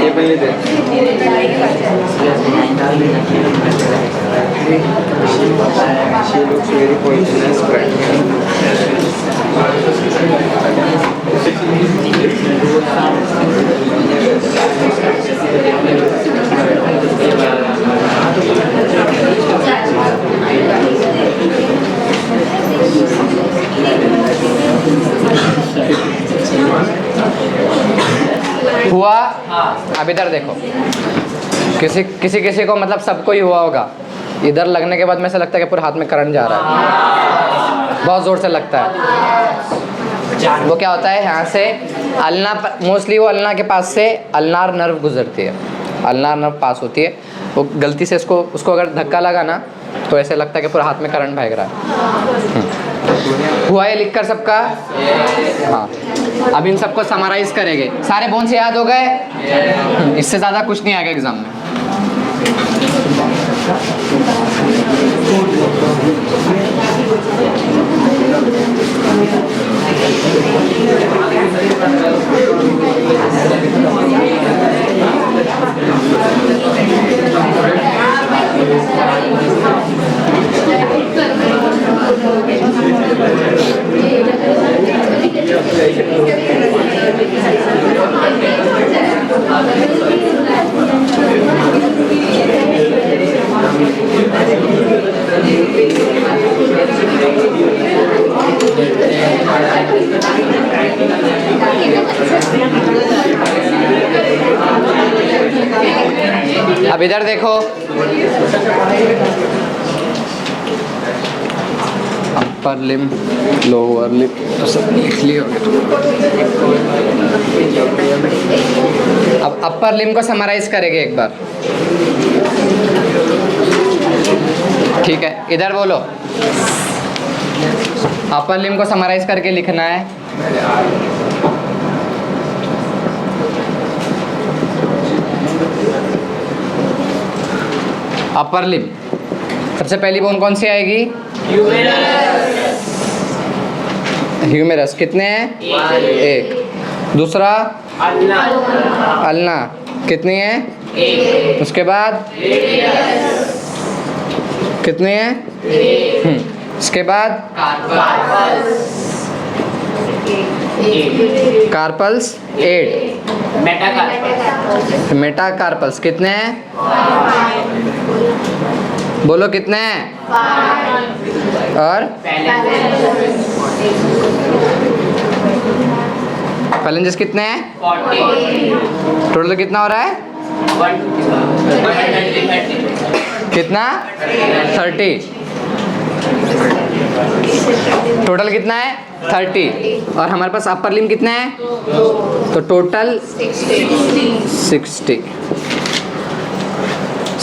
ये पण लिहिते. She looks very poisonous, हुआ? अब इधर देखो, किसी किसी किसी को मतलब सबको ही हुआ होगा। इधर लगने के बाद में ऐसा लगता है कि पूरे हाथ में करंट जा रहा है, बहुत ज़ोर से लगता है। वो क्या होता है, यहाँ से अल्ना, मोस्टली वो अल्ना के पास से अल्नार नर्व गुजरती है, अल्नार नर्व पास होती है। वो गलती से उसको अगर धक्का लगा ना तो ऐसे लगता है कि पूरा हाथ में करंट भाग रहा है। हुआ ये लिखकर सबका? हाँ। अब इन सबको समराइज करेंगे। सारे बोन्स याद हो गए? इससे ज़्यादा कुछ नहीं आएगा एग्जाम में। अब इधर देखो, अपर लिम, लोअर लिम, तो सब लिख लिए होंगे। अब अपर लिम को समराइज करेंगे एक बार, ठीक है? इधर बोलो, अपर लिम को समराइज करके लिखना है। अपर लिम, सबसे पहली बोन कौन सी आएगी? ह्यूमेरस। कितने हैं? एक। दूसरा? अल्ना। कितनी है? उसके बाद कितने हैं? इसके बाद कार्पल्स 8। मेटाकार्पल्स कितने हैं? बोलो कितने हैं? और फैलेंजेस कितने हैं? टोटल कितना हो रहा है? कितना? 30। टोटल कितना है? 30। और हमारे पास अपर लिम कितने हैं? तो टोटल 60।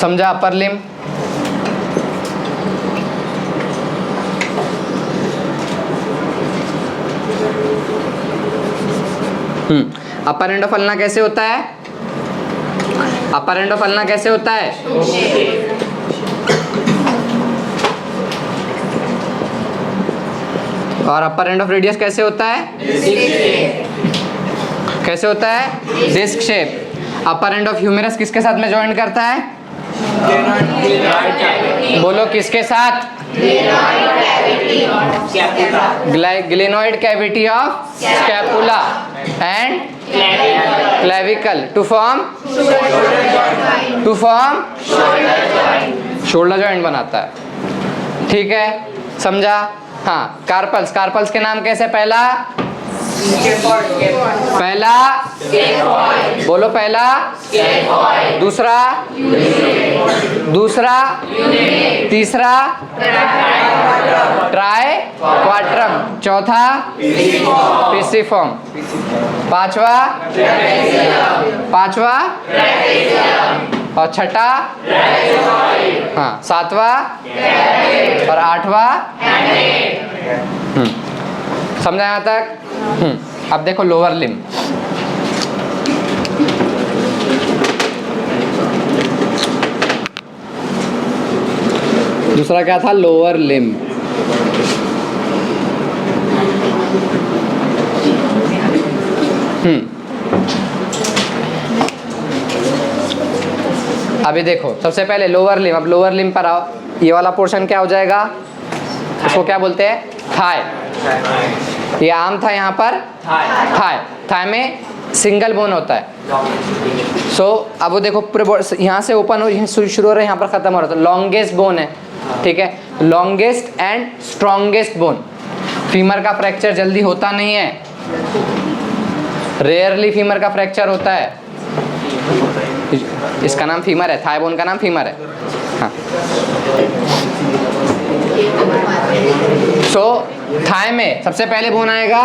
समझा? अपर लिम। अपर एंड ऑफ अल्ना कैसे होता है? अपर एंड ऑफ अल्ना कैसे होता है? और अपर एंड ऑफ रेडियस कैसे होता है? कैसे होता है? Disc shape. Upper end of humerus किसके साथ में ज्वाइन करता है? बोलो किसके साथ? Glenoid cavity of scapula and clavicle to form shoulder joint बनाता है, ठीक है? समझा? हाँ। कार्पल्स, कार्पल्स के नाम कैसे? पहला बोलो, पहला, दूसरा, तीसरा ट्राई क्वाड्रम, चौथा पिसिफॉर्म, पांचवा और छठा, हाँ, सातवां और आठवां। समझा यहाँ तक? अब देखो लोअर लिम। दूसरा क्या था, लोअर लिम्ब। अभी देखो सबसे पहले लोअर लिम्ब। अब लोअर लिम्ब पर आओ, ये वाला पोर्शन क्या हो जाएगा, इसको क्या बोलते हैं, थाई। ये आम था यहाँ पर थाई। थाई में सिंगल बोन होता है। सो अब वो देखो पूरे यहाँ से ओपन हो, शुरू हो रहा है, यहाँ पर खत्म हो रहा है, तो लॉन्गेस्ट बोन है, ठीक है, longest and strongest bone. Femur का फ्रैक्चर जल्दी होता नहीं है, रेयरली फीमर का फ्रैक्चर होता है। इसका नाम फीमर है, थाई बोन का नाम फीमर है। हाँ, सो थाई में सबसे पहले बोन आएगा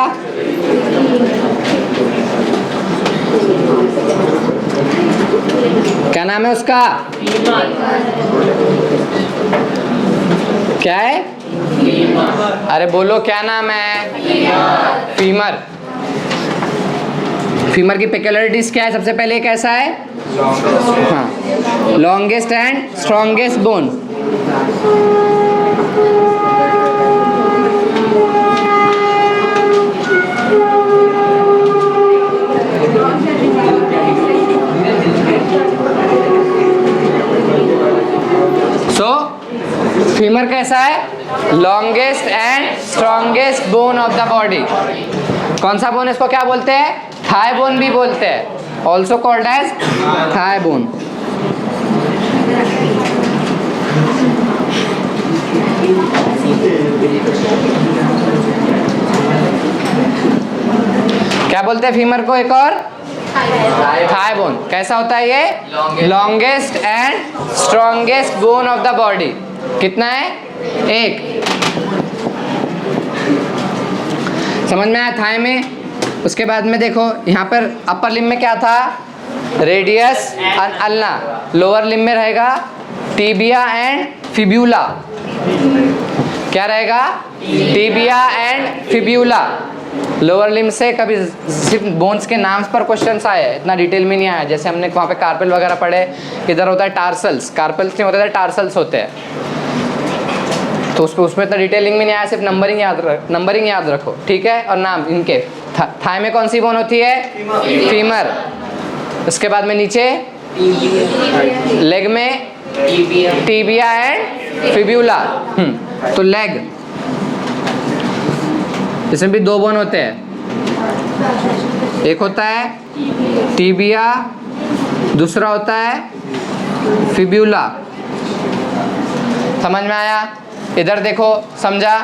क्या नाम है उसका, क्या है, अरे बोलो क्या नाम है, फीमर। फीमर की पेक्युलरिटीज क्या है, सबसे पहले कैसा है, हाँ, longest and strongest bone. So femur कैसा है, longest and strongest bone of the body. कौन सा बोन, इसको क्या बोलते हैं, थाई बोन भी बोलते हैं, also called as thigh bone. क्या बोलते हैं फीमर को, एक और, थाई बोन। कैसा होता है ये, longest and strongest bone of the body. कितना है, एक। समझ में आया थाई में। उसके बाद में देखो यहाँ पर अपर लिम्ब में क्या था, radius and ulna. Lower limb में रहेगा टिबिया एंड फिब्यूला। क्या रहेगा, tibia and fibula. Lower limb से कभी सिर्फ बोन्स के नाम पर क्वेश्चंस आए, इतना डिटेल में नहीं आया। जैसे हमने वहाँ पे कार्पेल वगैरह पढ़े, इधर होता है टार्सल्स, कार्पेल्स नहीं होते थे, टार्सल्स होते हैं, तो उसमें इतना डिटेलिंग में नहीं आया, सिर्फ नंबरिंग याद रखो, ठीक है, और नाम इनके। थाई में कौन सी बोन होती है, फीमर। उसके बाद में नीचे लेग में टिबिया एंड फिब्यूला। तो लेग, इसमें भी दो बोन होते हैं, एक होता है टिबिया, दूसरा होता है फिब्यूला। समझ में आया, इधर देखो, समझा।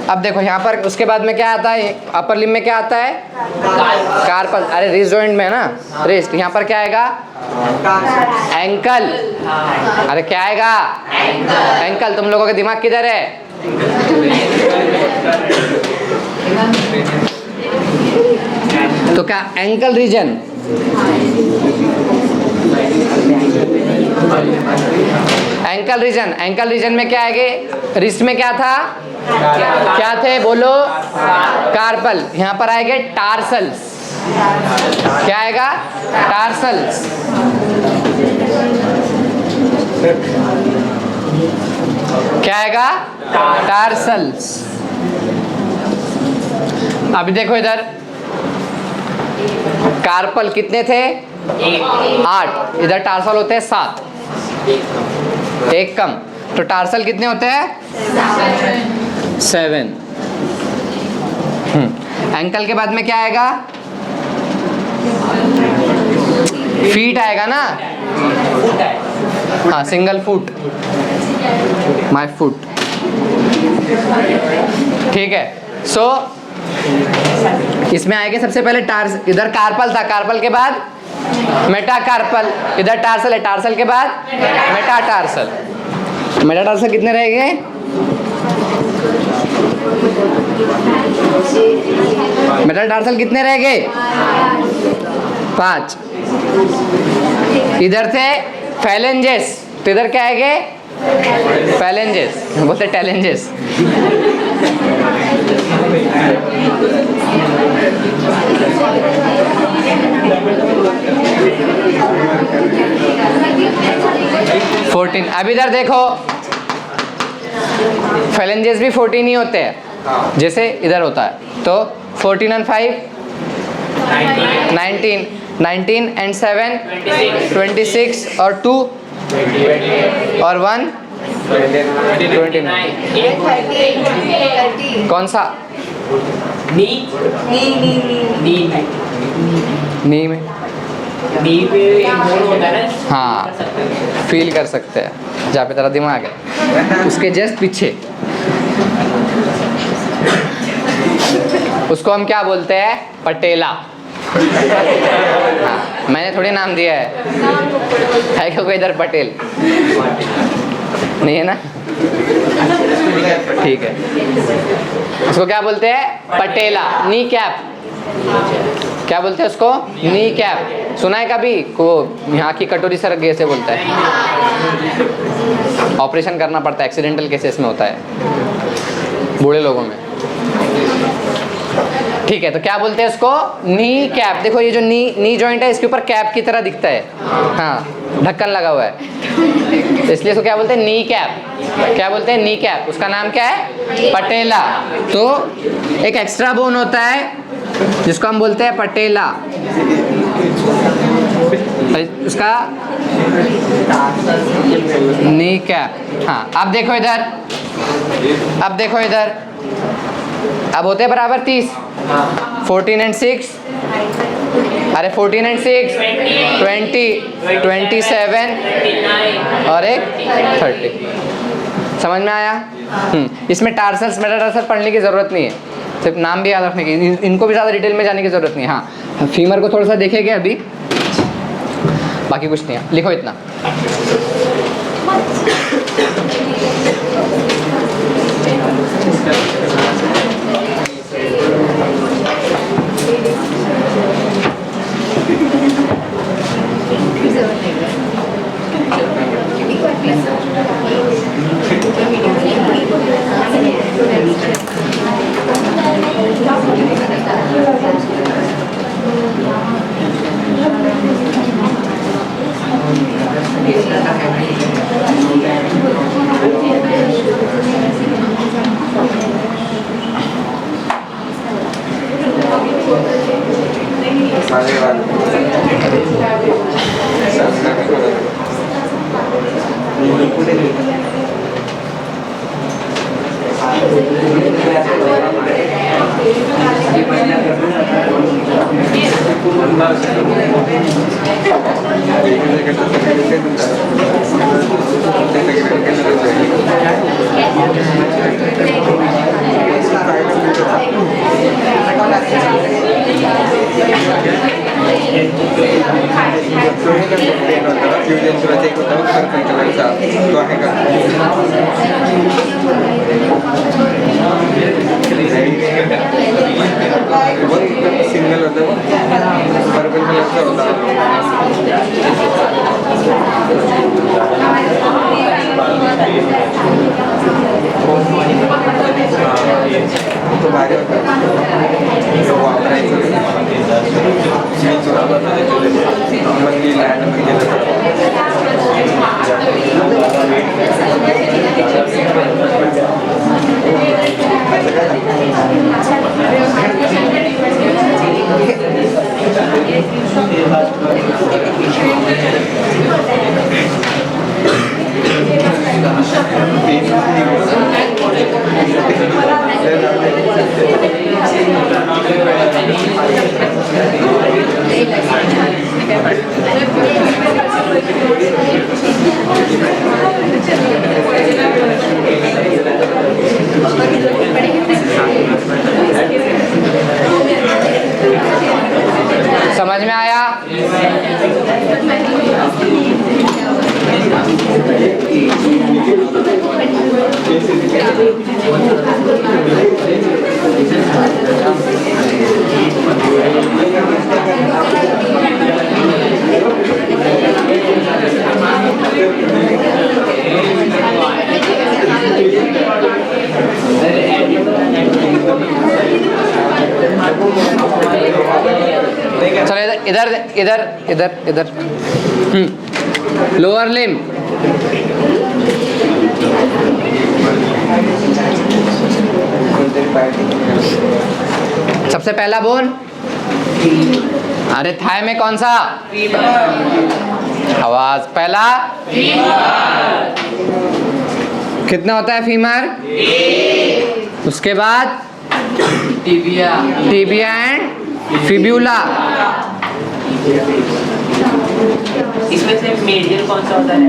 अब देखो यहाँ पर उसके बाद में क्या आता है, अपर लिम्ब में क्या आता है, कार्पल। अरे रिस्ट जॉइंट में है ना, रिस्ट। यहाँ पर क्या आएगा, एंकल। अरे क्या आएगा, एंकल। तुम लोगों का दिमाग किधर है, तो क्या एंकल रीजन, एंकल रीजन में क्या आएगा, रिस्ट में क्या था, क्या थे बोलो, कार्पल। यहाँ पर आएंगे टार्सल्स। क्या आएगा, टार्सल्स। क्या आएगा, टार्सल्स। अभी देखो इधर, कार्पल कितने थे, 8। इधर टार्सल होते हैं 7, एक कम। तो टार्सल कितने होते हैं, 7। एंकल के बाद में क्या आएगा, फीट आएगा ना, हाँ, सिंगल फुट, माय फुट, ठीक है। सो इसमें आएंगे सबसे पहले इधर कार्पल था, कार्पल के बाद मेटाकार्पल। इधर टार्सल है, टार्सल के बाद मेटाटार्सल। मेटाटार्सल कितने रहेंगे, मेटाटार्सल कितने रहेंगे, 5। इधर थे फैलेंजेस, तो इधर क्या आएंगे, फैलेंजेस, बोलते टैलेंजेस। अब इधर देखो, phalanges भी 14 ही होते हैं जैसे इधर होता है. तो 14 and 5 19, 19 and 7 26 और 2 और 1 29. कौन सा नी नी नी में? नी पे एक बोल होता है ना. हाँ, फील कर सकते हैं जहाँ पे तेरा दिमाग है उसके जस्ट पीछे. उसको हम क्या बोलते हैं? पटेला. हाँ, मैंने थोड़ी नाम दिया है क्योंकि इधर पटेल नहीं है ना. ठीक है, उसको क्या बोलते हैं? पटेला. Knee cap. क्या बोलते हैं उसको? Knee cap. सुना है कभी? को यहाँ की कटोरी सर ऐसे बोलता है. ऑपरेशन करना पड़ता है, एक्सीडेंटल केसेस में होता है बूढ़े लोगों में. ठीक है, तो क्या बोलते हैं उसको? Knee cap. देखो ये जो नी जॉइंट है इसके ऊपर कैप की तरह दिखता है. हाँ, ढक्कन लगा हुआ है इसलिए इसको क्या बोलते हैं? नी कैप. क्या बोलते हैं? Knee cap. उसका नाम क्या है? पटेला. तो एक एक्स्ट्रा बोन होता है जिसको हम बोलते हैं पटेला. उसका नी कैप. हाँ, अब देखो इधर, अब देखो इधर, अब होते हैं बराबर 30. 14 and 6, अरे 14 and 6 20, 27 और एक 30. समझ में आया? इसमें टार्सल्स मेटाटार्सल पढ़ने की ज़रूरत नहीं है, सिर्फ नाम भी याद रखने की. इनको भी ज़्यादा डिटेल में जाने की ज़रूरत नहीं है. हाँ, फीमर को थोड़ा सा देखेंगे अभी, बाकी कुछ नहीं है. लिखो इतना. सारे वाले फ्यूजन सुरत एक होता है पर्पल कलर का तो है का वो सिंगल होता है पर्पल कलर का होता है. तो भारी होता है तो वापरायचं मंदी लँड मध्ये समझ में आया? चलो इधर इधर इधर इधर लोअर लिम कोणतरी पार्टी सबसे पहला बोन, अरे थाई में कौन सा आवाज पहला, कितना होता है फीमर, उसके बाद टिबिया एंड फिब्यूला। इसमें से मेजर कौन सा होता है?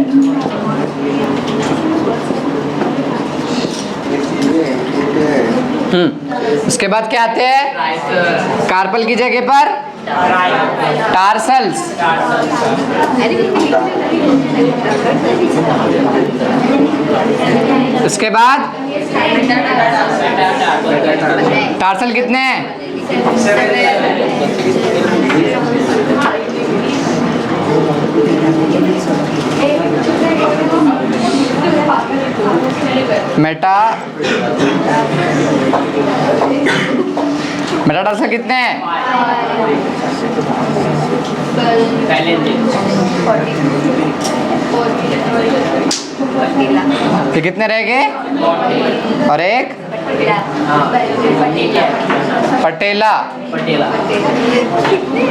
उसके बाद क्या आते हैं, कार्पल की जगह पर टार्सल्स, उसके बाद टार्सल कितने हैं, मेटाटार्सल कितने हैं, पहले ये कितने रह गए, और एक पटेला,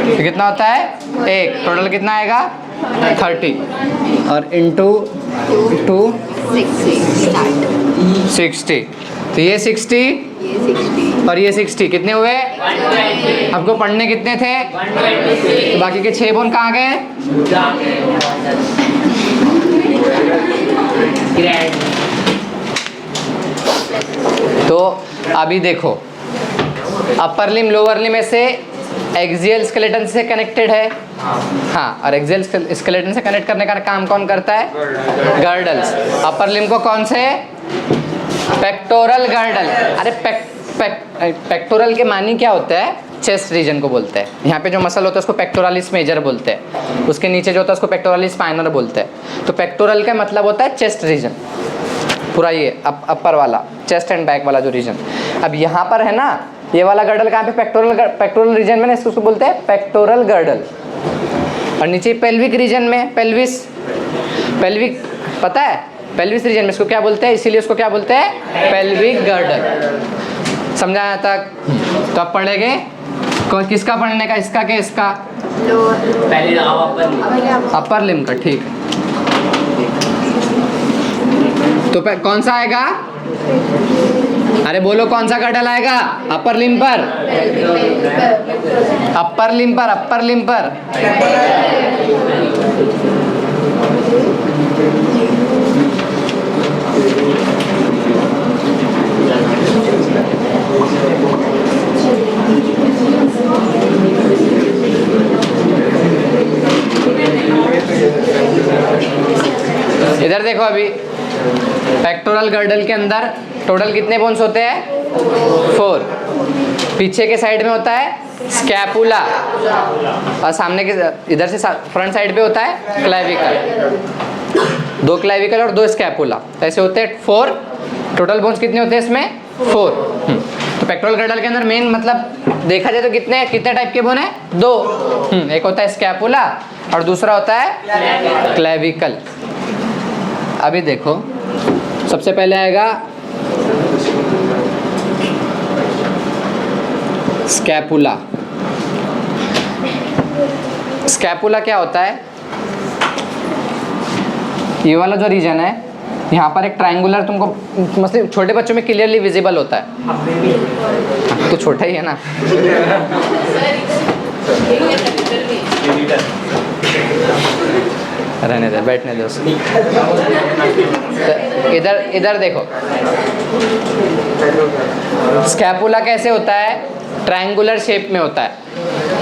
ये कितना होता है, एक, टोटल कितना आएगा 30 और इंटू 2 60, तो ये 60 और ये 60 कितने हुए, हमको पढ़ने कितने थे, तो बाकी के 6 बोन कहाँ गए, तो अभी देखो अपर लिम लोअर लिम में से एक्सियल स्केलेटन से कनेक्टेड है, हाँ, और एक्सियल स्केलेटन से कनेक्ट करने का काम कौन करता है, गर्डल्स। अपर लिम को कौन से, पेक्टोरल गर्डल। अरे पेक्टोरल के मानी क्या होता है, चेस्ट रीजन को बोलते हैं। यहाँ पे जो मसल होता है उसको पेक्टोरालिस मेजर बोलते हैं, उसके नीचे जो होता है उसको पेक्टोरालिस माइनर बोलते हैं। तो पेक्टोरल का मतलब होता है चेस्ट रीजन, पूरा ये अपर वाला चेस्ट एंड बैक वाला जो रीजन। अब यहाँ पर है ना ये वाला गर्डल कहाँ पे, पेक्टोरल रीजन में ना, इसको बोलते हैं पेक्टोरल गर्डल। और नीचे पेल्विक रीजन में, पेल्विक पता है, पेल्विस रीजन में इसको क्या बोलते हैं, इसीलिए उसको क्या बोलते हैं, पेल्विक गर्डल। समझा यहाँ तक? तो अब पढ़ेंगे किसका पढ़ने का, इसका के इसका, पहले अपर लिम का, ठीक है। तो कौन सा आएगा, अरे बोलो कौन सा गर्डल आएगा, अपर लिम पर, अपर लिम पर, अपर लिम पर। इधर देखो अभी पेक्टोरल गर्डल के अंदर टोटल कितने बोन्स होते हैं, 4। पीछे के साइड में होता है स्कैपुला और सामने के इधर से फ्रंट साइड पे होता है क्लेविकल, 2 क्लेविकल और 2 स्कैपुला, ऐसे होते हैं 4। टोटल बोन्स कितने होते हैं इसमें, 4। तो पेक्टोरल गर्डल के अंदर मेन मतलब देखा जाए तो कितने टाइप के बोन है, 2। एक होता है स्कैपुला और दूसरा होता है क्लेविकल। अभी देखो सबसे पहले आएगा स्कैपुला। स्कैपुला क्या होता है, ये वाला जो रीजन है यहाँ पर एक ट्रायंगुलर तुमको मतलब छोटे बच्चों में क्लियरली विजिबल होता है, तो छोटा ही है ना। रहने दे, बैठने दे उसको। इधर इधर देखो स्कैपुला कैसे होता है, ट्रायंगुलर शेप में होता है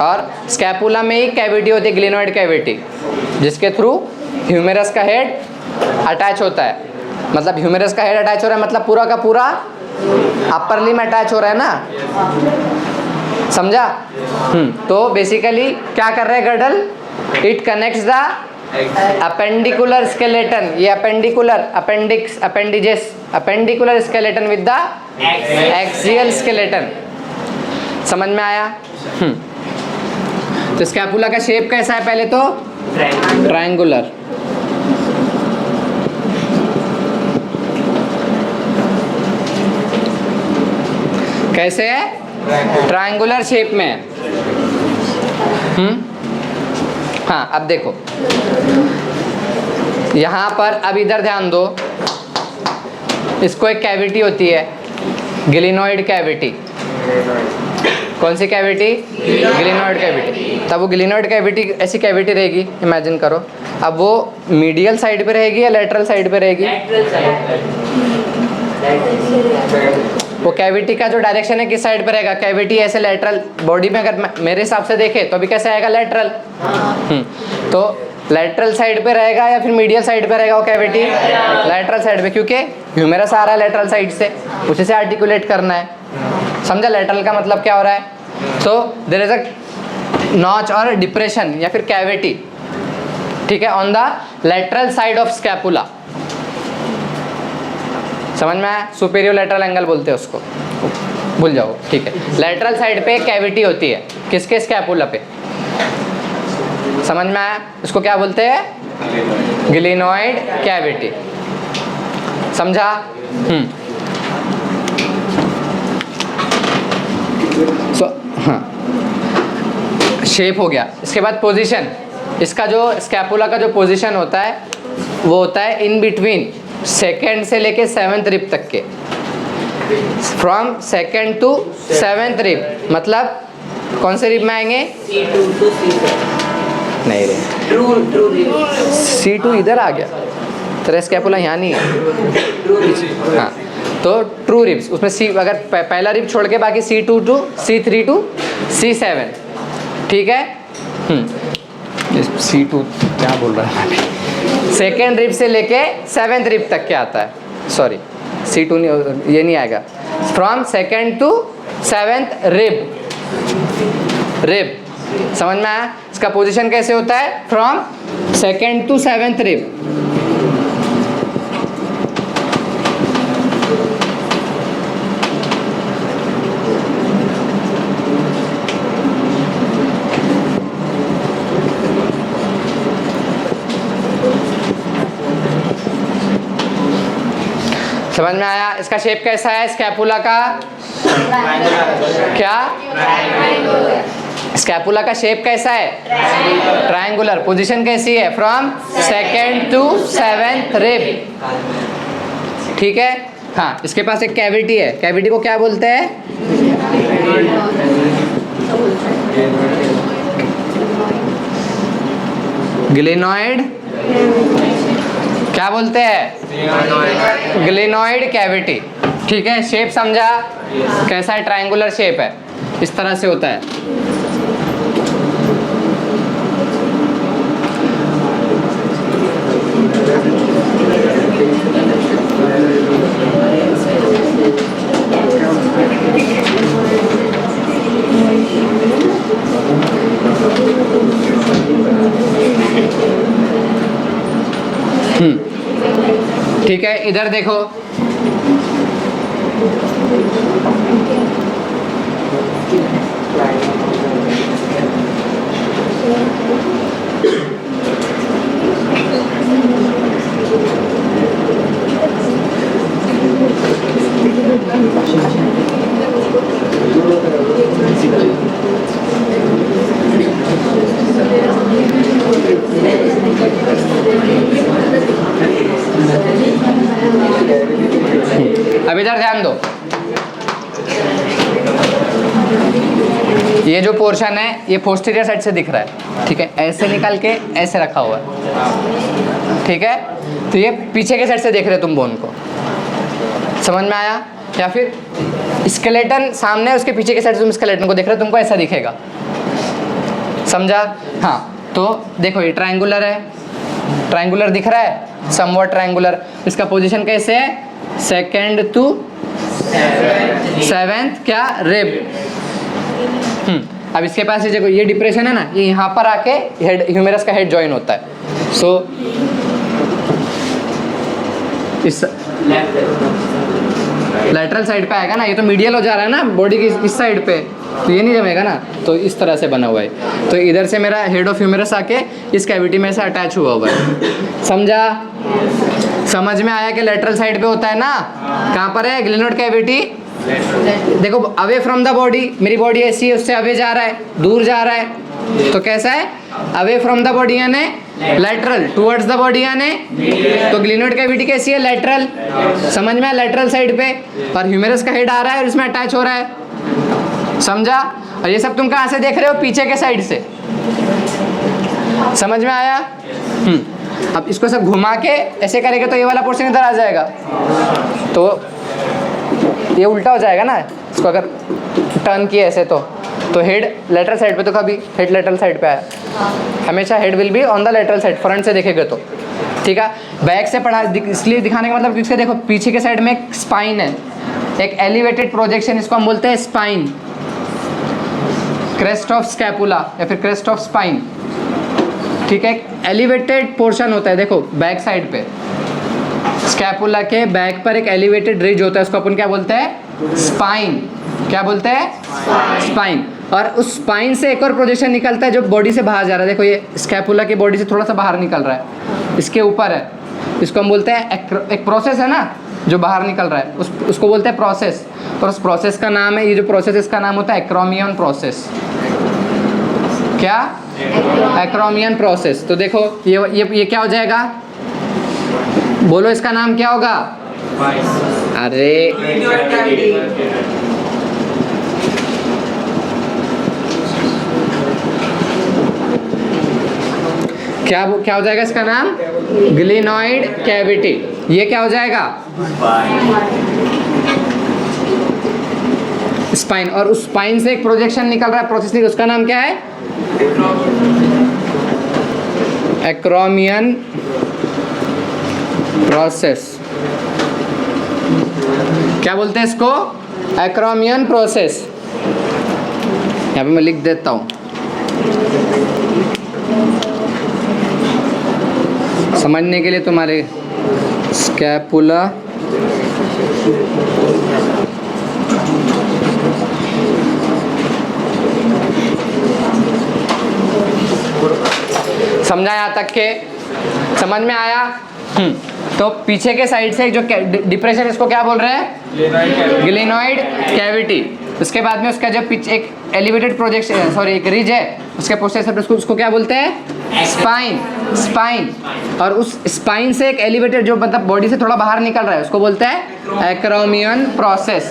और स्कैपुला में ही कैविटी होती है, ग्लिनोइड कैविटी, जिसके थ्रू ह्यूमेरस का हेड अटैच होता है। मतलब ह्यूमेरस का हेड अटैच हो रहा है मतलब पूरा का पूरा अपर लिम अटैच हो रहा है ना, समझा? तो बेसिकली क्या कर रहे हैं girdle, it connects the appendicular skeleton, ये appendicular appendix appendages appendicular skeleton with the axial skeleton. समझ में आया? तो स्कैपुला का शेप कैसा है, पहले तो ट्रायंगुलर, कैसे है? ट्रायंगुलर शेप में है। हाँ, अब देखो यहाँ पर, अब इधर ध्यान दो, इसको एक कैविटी होती है, गिलिनॉइड कैविटी। कौन सी कैविटी? गिलिनॉइड कैविटी। तब वो गिलिनॉइड कैविटी ऐसी कैविटी रहेगी, इमेजिन करो। अब वो मीडियल साइड पे रहेगी या लेटरल साइड पे रहेगी? वो कैविटी का जो डायरेक्शन है किस साइड पे रहेगा? कैविटी ऐसे लेटरल, बॉडी में अगर मेरे हिसाब से देखे तो अभी कैसे आएगा? लेटरल। तो लेटरल साइड पे रहेगा या फिर मीडियल साइड पे रहेगा वो कैविटी? लेटरल साइड पे, क्योंकि ह्यूमेरस आ रहा है लेटरल साइड से, उसी से आर्टिकुलेट करना है। समझा लेटरल का मतलब क्या हो रहा है? तो देयर इज अ नॉच और डिप्रेशन या फिर कैविटी, ठीक है, on the lateral side of scapula. समझ में आया? सुपीरियर लेटरल एंगल बोलते हैं उसको, भूल जाओ, ठीक है। लेटरल साइड पे कैविटी होती है, किसके? स्कैपुला पे। समझ में आया? इसको क्या बोलते हैं? गिलिनॉइड कैविटी। समझा? हाँ, शेप हो गया। इसके बाद पोजीशन, इसका जो स्कैपुला का जो पोजीशन होता है वो होता है इन बिटवीन सेकेंड से लेके 7th रिब तक के। From second to 7th rib, मतलब कौन से रिब में आएंगे? C2 to C7। नहीं रे, ट्रू रिब। C2 इधर आ गया, तेरा स्कैपुला यहाँ नहीं है। हाँ, तो ट्रू रिब्स उसमें सी, अगर पहला रिब छोड़ के बाकी C2 to C3 to C7, ठीक है। C2 क्या बोल रहा है? सेकेंड रिब से लेके 7th रिब तक क्या आता है? सॉरी, C2 नहीं, ये नहीं आएगा। From second to 7th rib. समझ में आया? इसका पोजीशन कैसे होता है? From second to 7th rib. समझ में आया? इसका शेप कैसा है स्कैपुला का? क्या? स्कैपुला का शेप कैसा है? ट्रायंगुलर। पोजीशन कैसी है? From second to 7th rib, ठीक है। हाँ, इसके पास एक कैविटी है, कैविटी को क्या बोलते हैं? ग्लिनॉइड। क्या बोलते हैं? ग्लिनॉइड कैविटी, ठीक है। शेप समझा कैसा है? ट्रायंगुलर शेप है, इस तरह से होता है। ठीक है, इधर देखो, अब इधर ध्यान दो, ये जो पोर्शन है ये पोस्टीरियर साइड से दिख रहा है, ठीक है। ऐसे निकाल के ऐसे रखा हुआ है, ठीक है। तो ये पीछे के साइड से देख रहे हो तुम बोन को, समझ में आया? या फिर स्केलेटन सामने है, उसके पीछे के साइड से तुम स्केलेटन को देख रहे हो, तुमको ऐसा दिखेगा, समझा? हाँ, तो देखो ये ट्रायंगुलर है, ट्रायंगुलर दिख रहा है, समवॉट ट्रायंगुलर। इसका पोजीशन कैसे है? सेकेंड टू 7th क्या? रिब। अब इसके पास ये डिप्रेशन है ना, ये यहाँ पर आके हेड, ह्यूमेरस का हेड जॉइन होता है। सो इस लेटरल साइड पे आएगा ना, ये तो मीडियल हो जा रहा है ना बॉडी की इस साइड पे, तो ये नहीं जमेगा ना, तो इस तरह से बना हुआ है। तो इधर से मेरा हेड ऑफ ह्यूमेरस आके इस कैविटी में से अटैच हुआ हुआ है, समझा? समझ में आया कि लेटरल साइड पे होता है ना? कहाँ पर है ग्लिनोइड कैविटी? देखो अवे फ्रॉम द बॉडी, मेरी बॉडी ऐसी है, उससे अवे जा रहा है, दूर जा रहा है, तो कैसा है? अवे फ्रॉम द बॉडी यानी लेटरल, टुवर्ड्स द बॉडी यानी, तो ग्लिनोइड कैविटी कैसी है? लेटरल, समझ में? लेटरल साइड पे, और ह्यूमेरस का हेड आ रहा है और इसमें अटैच हो रहा है, समझा? और ये सब तुम कहाँ से देख रहे हो? पीछे के साइड से, समझ में आया? अब इसको सब घुमा के ऐसे करेंगे तो ये वाला पोर्शन इधर आ जाएगा, तो ये उल्टा हो जाएगा ना। इसको अगर टर्न किए ऐसे तो हेड लेटरल साइड पे, तो कभी हेड लेटरल साइड पे आया, हमेशा head will be on the lateral side, front से देखेंगे तो, ठीक है? बैक से पढ़ा इसलिए दिखाने का मतलब, इससे देखो पीछे के साइड में एक स्पाइन है, एक एलिवेटेड प्रोजेक्शन, इसको हम बोलते हैं स्पाइन, क्रेस्ट ऑफ स्कैपुला या फिर क्रेस्ट ऑफ स्पाइन, ठीक है? एक एलिवेटेड पोर्शन होता है, देखो बैक साइड पे स्कैपुला के बैक पर एक एलिवेटेड रिज होता है, उसको अपन क्या बोलते हैं? स्पाइन। क्या बोलते हैं? स्पाइन। और उस स्पाइन से एक और प्रोजेक्शन निकलता है जो बॉडी से बाहर जा रहा है, देखो ये स्कैपुला की बॉडी से थोड़ा सा बाहर निकल रहा है, इसके ऊपर है, इसको हम बोलते हैं एक प्रोसेस है ना जो बाहर निकल रहा है, उसको बोलते हैं प्रोसेस, और उस प्रोसेस का नाम है, ये जो प्रोसेस इसका नाम होता है एक्रोमियन प्रोसेस। क्या? Acromion process. तो देखो ये क्या हो जाएगा? बोलो इसका नाम क्या होगा? अरे क्या हो जाएगा इसका नाम? Glenoid cavity. ये क्या हो जाएगा? स्पाइन। और उस स्पाइन से एक प्रोजेक्शन निकल रहा है, प्रोसेस, उसका नाम क्या है? Acromion process. क्या बोलते हैं इसको? Acromion process. यहाँ पे मैं लिख देता हूँ, समझने के लिए तुम्हारे। स्कैपुला समझा? यहाँ तक के समझ में आया? तो पीछे के साइड से जो डिप्रेशन, इसको क्या बोल रहे हैं? Glenoid cavity. उसके बाद में उसका जो पीछे एक एलिवेटेड प्रोजेक्शन, सॉरी एक रिज है, उसके पोस्टेरियर उसको क्या बोलते हैं? स्पाइन। स्पाइन। और उस स्पाइन से एक एलिवेटेड जो मतलब बॉडी से थोड़ा बाहर निकल रहा है, उसको बोलते हैं एक्रोमियन प्रोसेस।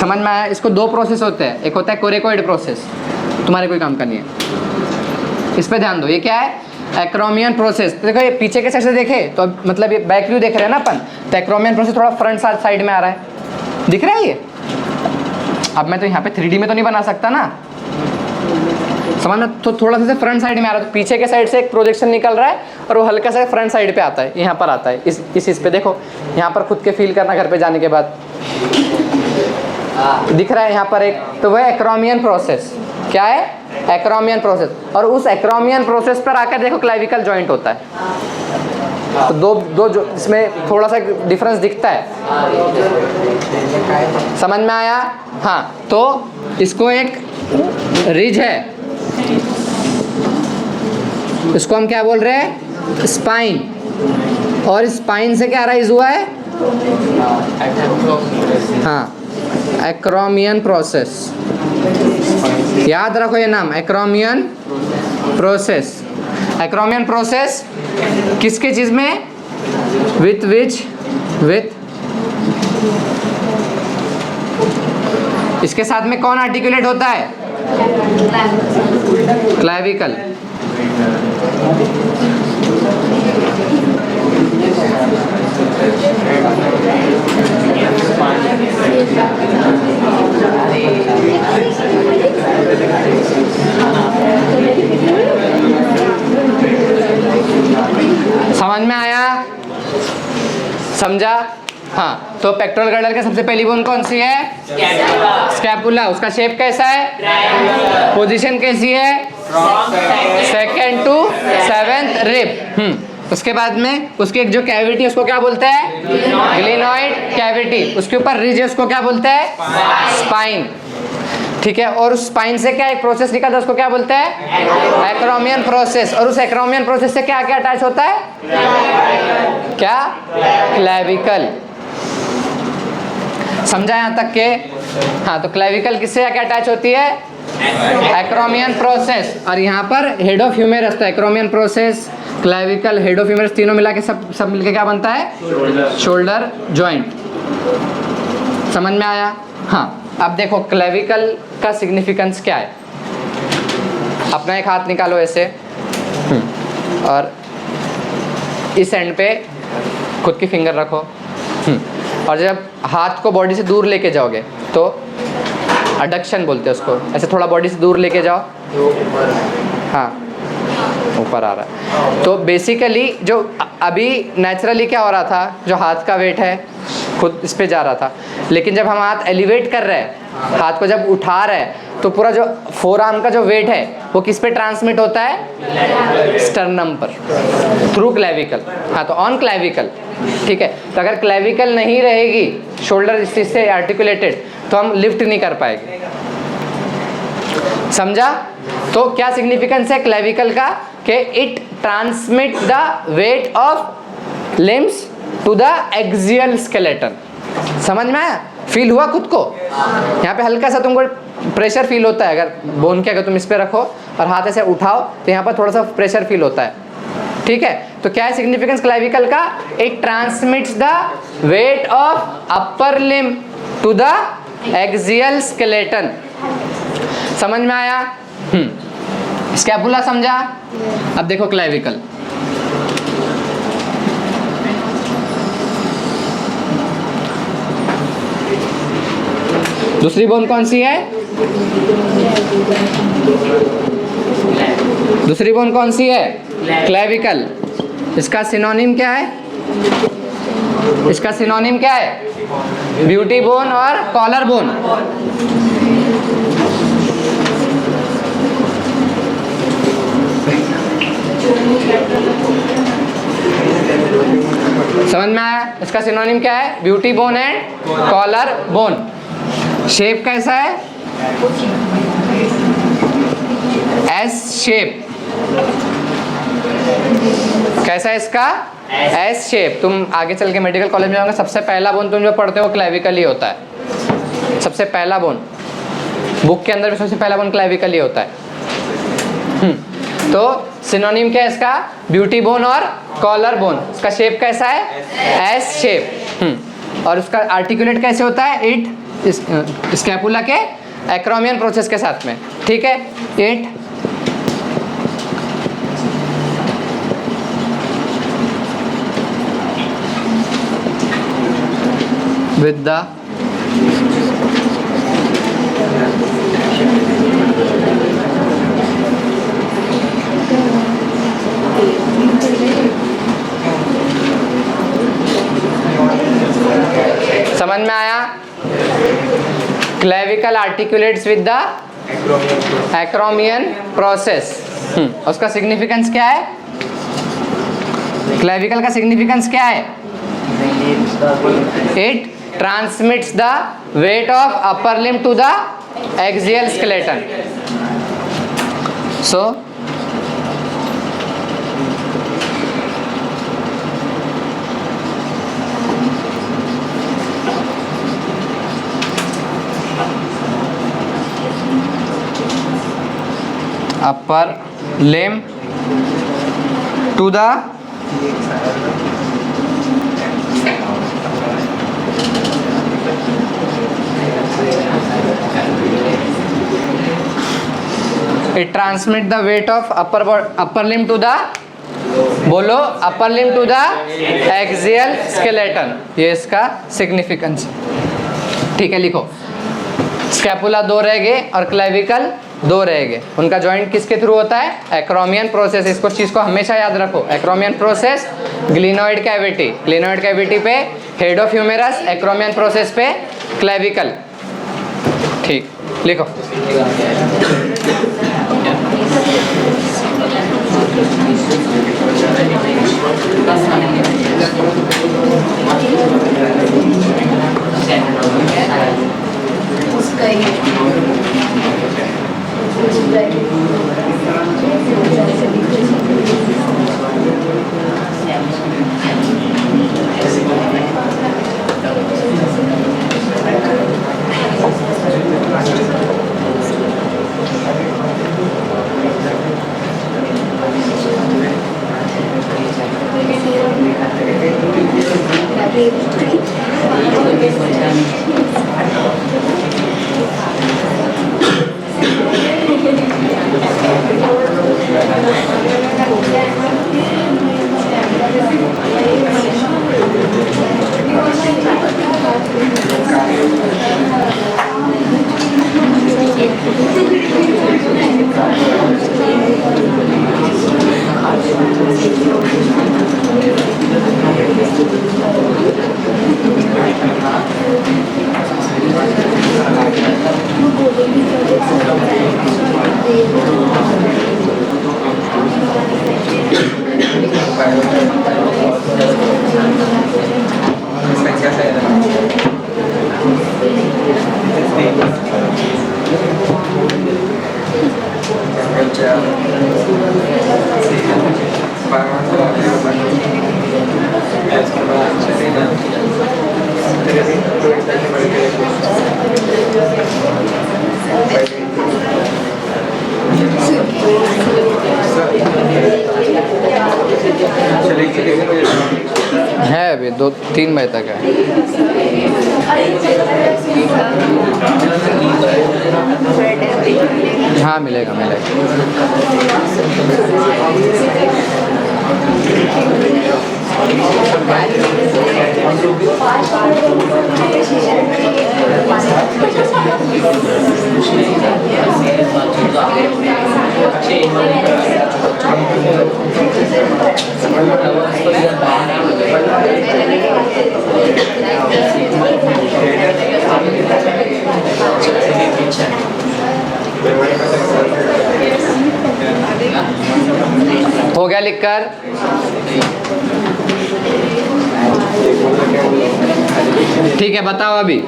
समझ में आया? इसको दो प्रोसेस होते हैं, एक होता है कोरेकोइड प्रोसेस, तुम्हारे कोई काम का नहीं है, इस पे ध्यान दो। ये क्या है? Acromion process. देखो ये पीछे के साइड से देखे तो मतलब ये बैक व्यू देख रहे हैं ना अपन, तो एक्रोमियन प्रोसेस थोड़ा फ्रंट साइड में आ रहा है, दिख रहा है ये? अब मैं तो यहाँ पे 3D में तो नहीं बना सकता ना, समझना? तो थोड़ा सा फ्रंट साइड में आ रहा है, तो पीछे के साइड से एक प्रोजेक्शन निकल रहा है और वो हल्का सा फ्रंट साइड पे आता है, यहाँ पर आता है, इस पे देखो, यहाँ पर खुद के फील करना घर पे जाने के बाद, दिख रहा है यहाँ पर एक, तो वह एक्रोमियन प्रोसेस। क्या है? Acromion process. और उस एक्रोमियन प्रोसेस पर आकर देखो क्लाविकल जॉइंट होता है, तो दो जो इसमें थोड़ा सा डिफरेंस दिखता है, समझ में आया? हाँ, तो इसको एक रिज है, इसको हम क्या बोल रहे हैं? स्पाइन। और स्पाइन से क्या राइज हुआ है? हाँ, एक्रोमियन प्रोसेस। याद रखो ये नाम, एक्रोमियन प्रोसेस। एक्रोमियन प्रोसेस किसके चीज में? विथ इसके साथ में कौन आर्टिकुलेट होता है? क्लैविकल। समझ में आया? समझा? हाँ, तो पेक्टोरल गर्डल का सबसे पहली बोन कौन सी है? स्कैपुला। उसका शेप कैसा है? पोजीशन कैसी है? Second to seventh rib. उसके बाद में उसकी एक जो कैविटी, उसको क्या बोलते हैं? Glenoid cavity. उसके ऊपर रिज है, उसको क्या बोलते हैं? स्पाइन। ठीक है। और उस स्पाइन से क्या एक प्रोसेस निकलता है, उसको क्या बोलते हैं? Acromion process. और उस एक्रोमियन प्रोसेस से क्या क्या अटैच होता है? क्या? क्लैविकल। समझा यहाँ तक के? हाँ, तो क्लेविकल किससे अटैच होती है? Acromion process. और यहाँ पर हेड ऑफ ह्यूमेरस, तो acromion process, clavicle, head of humerus तीनों मिला के सब मिलके क्या बनता है? Shoulder joint. समझ में आया? हाँ, अब देखो क्लेविकल का सिग्निफिकेंस क्या है। अपना एक हाथ निकालो ऐसे और इस एंड पे खुद की फिंगर रखो और जब हाथ को बॉडी से दूर लेके जाओगे तो अडक्शन बोलते हैं उसको। ऐसे थोड़ा बॉडी से दूर लेके जाओ, हाँ ऊपर आ रहा है। तो बेसिकली जो अभी नेचुरली क्या हो रहा था, जो हाथ का वेट है खुद इस पे जा रहा था, लेकिन जब हम हाथ एलिवेट कर रहे हैं, हाथ को जब उठा रहे हैं, तो पूरा जो फोर आर्म का जो वेट है वो किस पे ट्रांसमिट होता है? स्टर्नम पर, थ्रू क्लेविकल। हाँ, तो ऑन क्लेविकल, ठीक है। तो अगर क्लेविकल नहीं रहेगी, शोल्डर इस चीज से आर्टिकुलेटेड, तो हम लिफ्ट नहीं कर पाएंगे। समझा? तो क्या सिग्निफिकेंस है क्लेविकल का? कि it transmit the weight of limbs to the axial skeleton. समझ में आया? फील हुआ खुद को? यहाँ पे हल्का सा तुमको प्रेशर फील होता है। अगर बोन के अगर तुम इस पे रखो और हाथ ऐसे उठाओ तो यहाँ पर थोड़ा सा प्रेशर फील होता है, ठीक है। तो क्या है सिग्निफिकेंस क्लेविकल का? It transmits the weight of upper limb to the axial skeleton. समझ में आया? स्कैपुला समझा? अब देखो क्लेविकल। दूसरी बोन कौन सी है? दूसरी बोन कौन सी है? क्लेविकल। इसका सिनोनिम क्या है? इसका सिनोनिम क्या है? ब्यूटी बोन और कॉलर बोन। समझ में आया? इसका सिनोनिम क्या है? Beauty bone and collar bone. Shape कैसा है? S shape. कैसा है इसका? S shape. तुम आगे चल के मेडिकल कॉलेज में जाओगे, सबसे पहला बोन तुम जो पढ़ते हो क्लेविकल ही होता है। सबसे पहला बोन बुक के अंदर भी सबसे पहला बोन क्लेविकल ही होता है। तो सिनोनिम क्या है इसका? ब्यूटी बोन और कॉलर बोन। इसका शेप कैसा है? S shape. और उसका आर्टिकुलेट कैसे होता है? इट स्कैपुला के एक्रोमियन प्रोसेस के साथ में, ठीक है। इट विद द समझ में आया? Clavicle articulates with the acromion process. उसका सिग्निफिकेंस क्या है? क्लेविकल का सिग्निफिकेंस क्या है? It transmits the weight of upper limb to the axial skeleton. So upper limb to the it transmit the weight of upper limb to the, बोलो, अपर limb to the axial skeleton. ये इसका सिग्निफिकेंस, ठीक है। लिखो, स्कैपुला 2 रह गए और क्लेविकल 2 रह गए। उनका जॉइंट किसके थ्रू होता है? Acromion process. इसको चीज को हमेशा याद रखो। Acromion process, glenoid cavity, glenoid cavity पे हेड ऑफ ह्यूमेरस, एक्रोमियन प्रोसेस पे क्लेविकल, ठीक। लिखो, है अभी 2-3 बजे तक है। हाँ मिलेगा मिलेगा। हो गया लिखकर? ठीक है बताओ अभी।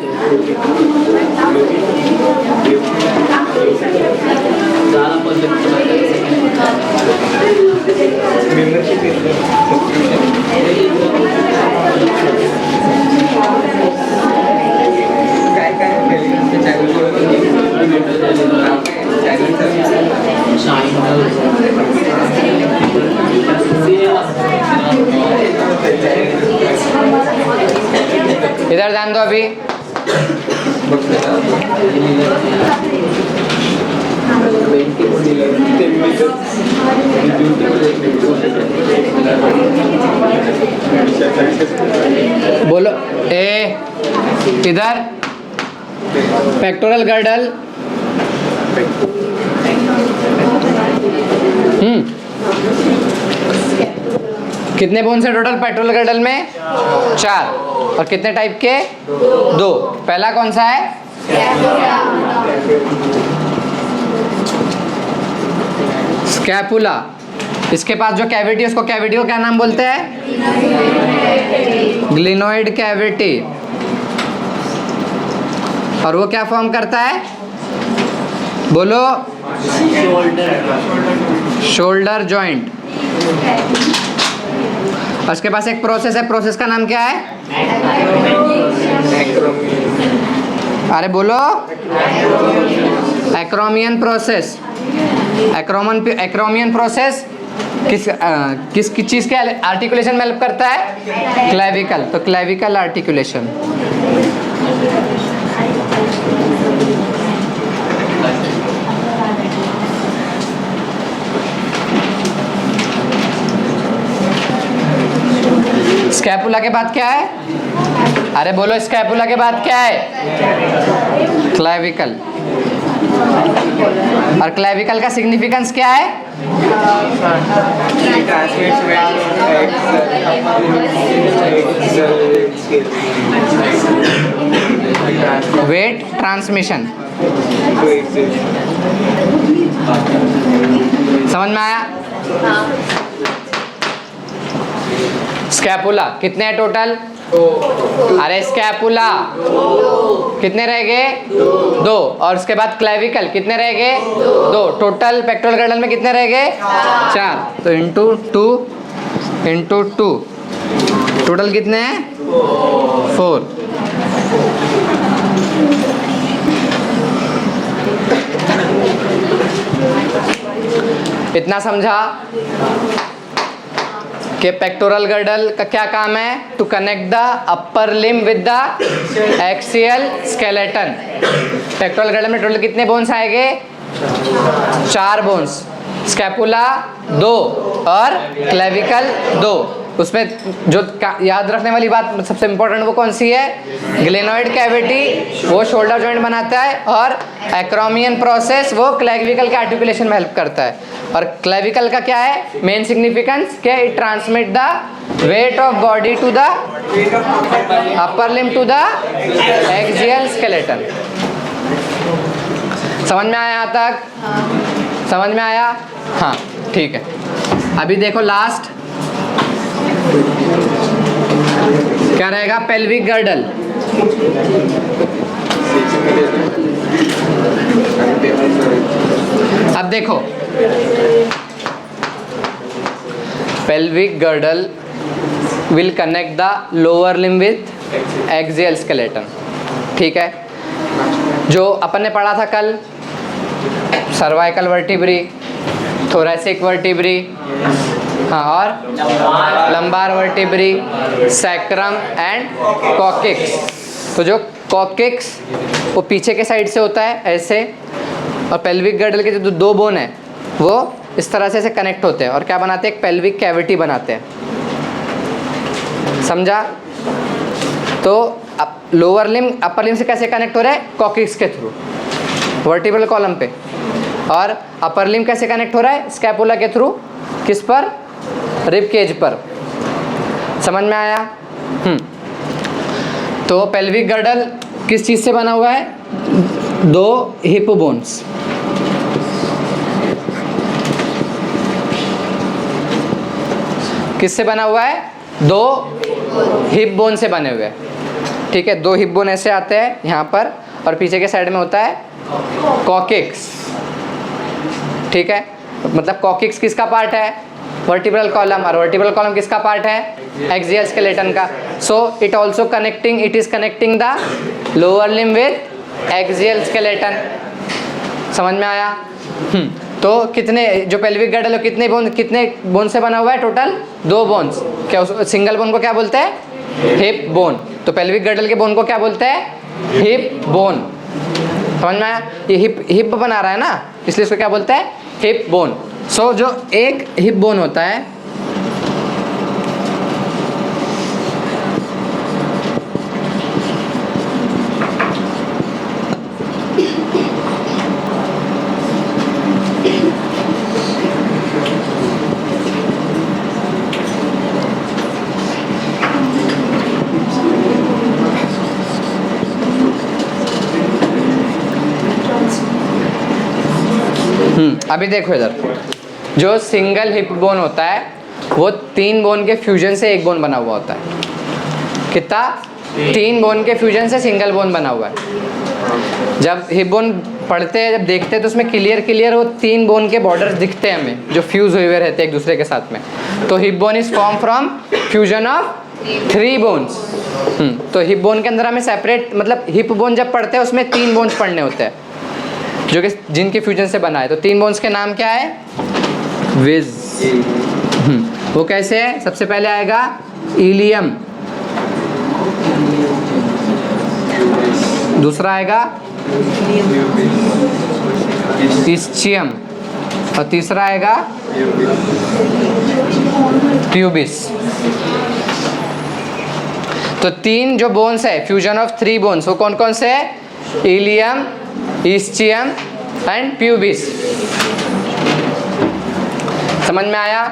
इधर ध्यान दो अभी। बोलो ए इधर पेक्टोरल गर्डल कितने बोन्स है टोटल पेक्टोरल गर्डल में? 4। और कितने टाइप के? 2। पहला कौन सा है? स्कैपुला। इसके पास जो कैविटी है उसको कैविटी को क्या नाम बोलते हैं? Glenoid cavity. और वो क्या फॉर्म करता है? बोलो। Shoulder joint. उसके पास एक प्रोसेस है, प्रोसेस का नाम क्या है? अरे बोलो। Acromion process. एक्रोमियन प्रोसेस किस चीज के आर्टिकुलेशन में हेल्प करता है? क्लेविकल। तो क्लेविकल आर्टिकुलेशन। स्कैपुला के बाद क्या है? अरे बोलो स्कैपुला के बाद क्या है? क्लेविकल। और क्लेविकल का सिग्निफिकेंस क्या है? Weight transmission. समझ में आया? स्कैपुला कितने हैं टोटल? अरे स्कैपुला कितने रह गए? 2। और उसके बाद क्लेविकल कितने रह गए? 2। टोटल पेक्टोरल गर्डल में कितने रह गए? 4। तो इंटू टू टोटल कितने हैं? 4। इतना समझा कि पेक्टोरल गर्डल का क्या काम है? To connect the upper limb with the axial skeleton. Pectoral girdle में टोटल कितने बोन्स आएंगे? 4 बोन्स। स्कैपुला 2 और क्लेविकल 2। उसमें जो याद रखने वाली बात सबसे इम्पोर्टेंट वो कौन सी है? ग्लेनोइड कैविटी वो शोल्डर जॉइंट बनाता है, और एक्रोमियन प्रोसेस वो क्लेविकल के आर्टिकुलेशन में हेल्प करता है। और क्लेविकल का क्या है मेन सिग्निफिकेंस? क्या it transmit the weight of body to the upper limb to the axial skeleton. समझ में आया यहाँ तक? समझ में आया? हाँ ठीक है। अभी देखो लास्ट क्या रहेगा? Pelvic girdle. अब देखो pelvic girdle will connect the lower limb with axial skeleton. ठीक है। जो अपन ने पढ़ा था कल, सर्वाइकल वर्टिब्री, थोरैसिक वर्टिब्री, हाँ, और lumbar vertebrae, sacrum and coccyx. तो जो कॉकिक्स वो पीछे के साइड से होता है ऐसे, और पेल्विक गर्डल के जो दो बोन है वो इस तरह से कनेक्ट होते हैं और क्या बनाते हैं, एक पेल्विक कैविटी बनाते हैं। समझा? तो लोअर लिम्ब अपर लिम्ब से कैसे कनेक्ट हो रहा है, कॉकिक्स के थ्रू वर्टिब्रल कॉलम पे, और अपर लिम्ब कैसे कनेक्ट हो रहा है, स्कैपुला के थ्रू, किस पर, रिब केज पर। समझ में आया? तो पेल्विक गर्डल किस चीज़ से बना हुआ है, दो हिप बोन्स। किससे बना हुआ है, दो हिप बोन से बने हुए हैं। ठीक है, दो हिप बोन ऐसे आते हैं यहाँ पर, और पीछे के साइड में होता है कॉकिक्स। ठीक है, मतलब कॉकिक्स किसका पार्ट है, वर्टिब्रल कॉलम, और वर्टिब्रल कॉलम किसका पार्ट है, एक्सियल स्केलेटन का। So it also connecting, it is connecting the lower limb with axial skeleton. समझ में आया? तो कितने, जो पेल्विक गर्डल है कितने बोन से बना हुआ है, टोटल 2 बोन्स। क्या सिंगल बोन को क्या बोलते हैं, हिप बोन। तो पेल्विक गर्डल के बोन को क्या बोलते हैं, हिप बोन। समझ में आया? ये हिप बना रहा है ना, इसलिए इसको क्या बोलते हैं, हिप बोन। सो जो एक हिप बोन होता है अभी देखो इधर, जो सिंगल हिप बोन होता है वो 3 बोन के फ्यूजन से एक बोन बना हुआ होता है। कितना, 3 बोन के फ्यूजन से सिंगल बोन बना हुआ है। जब हिप बोन पढ़ते हैं, जब देखते हैं तो उसमें क्लियर वो 3 बोन के बॉर्डर्स दिखते हैं हमें, जो फ्यूज हुए रहते हैं एक दूसरे के साथ में। तो hip bone is form from fusion of 3 bones. तो हिप बोन के अंदर हमें सेपरेट, मतलब हिप बोन जब पढ़ते हैं उसमें 3 बोन्स पढ़ने होते हैं जो कि जिनके फ्यूजन से बना है। तो 3 बोन्स के नाम क्या है, विज। वो कैसे है, सबसे पहले आएगा इलियम, दूसरा आएगा इस्चियम, और तीसरा आएगा प्यूबिस। तो 3 जो बोन्स है, फ्यूजन ऑफ 3 बोन्स, वो कौन कौन से है, इलियम, इस्चियम एंड प्यूबिस। समझ में आया?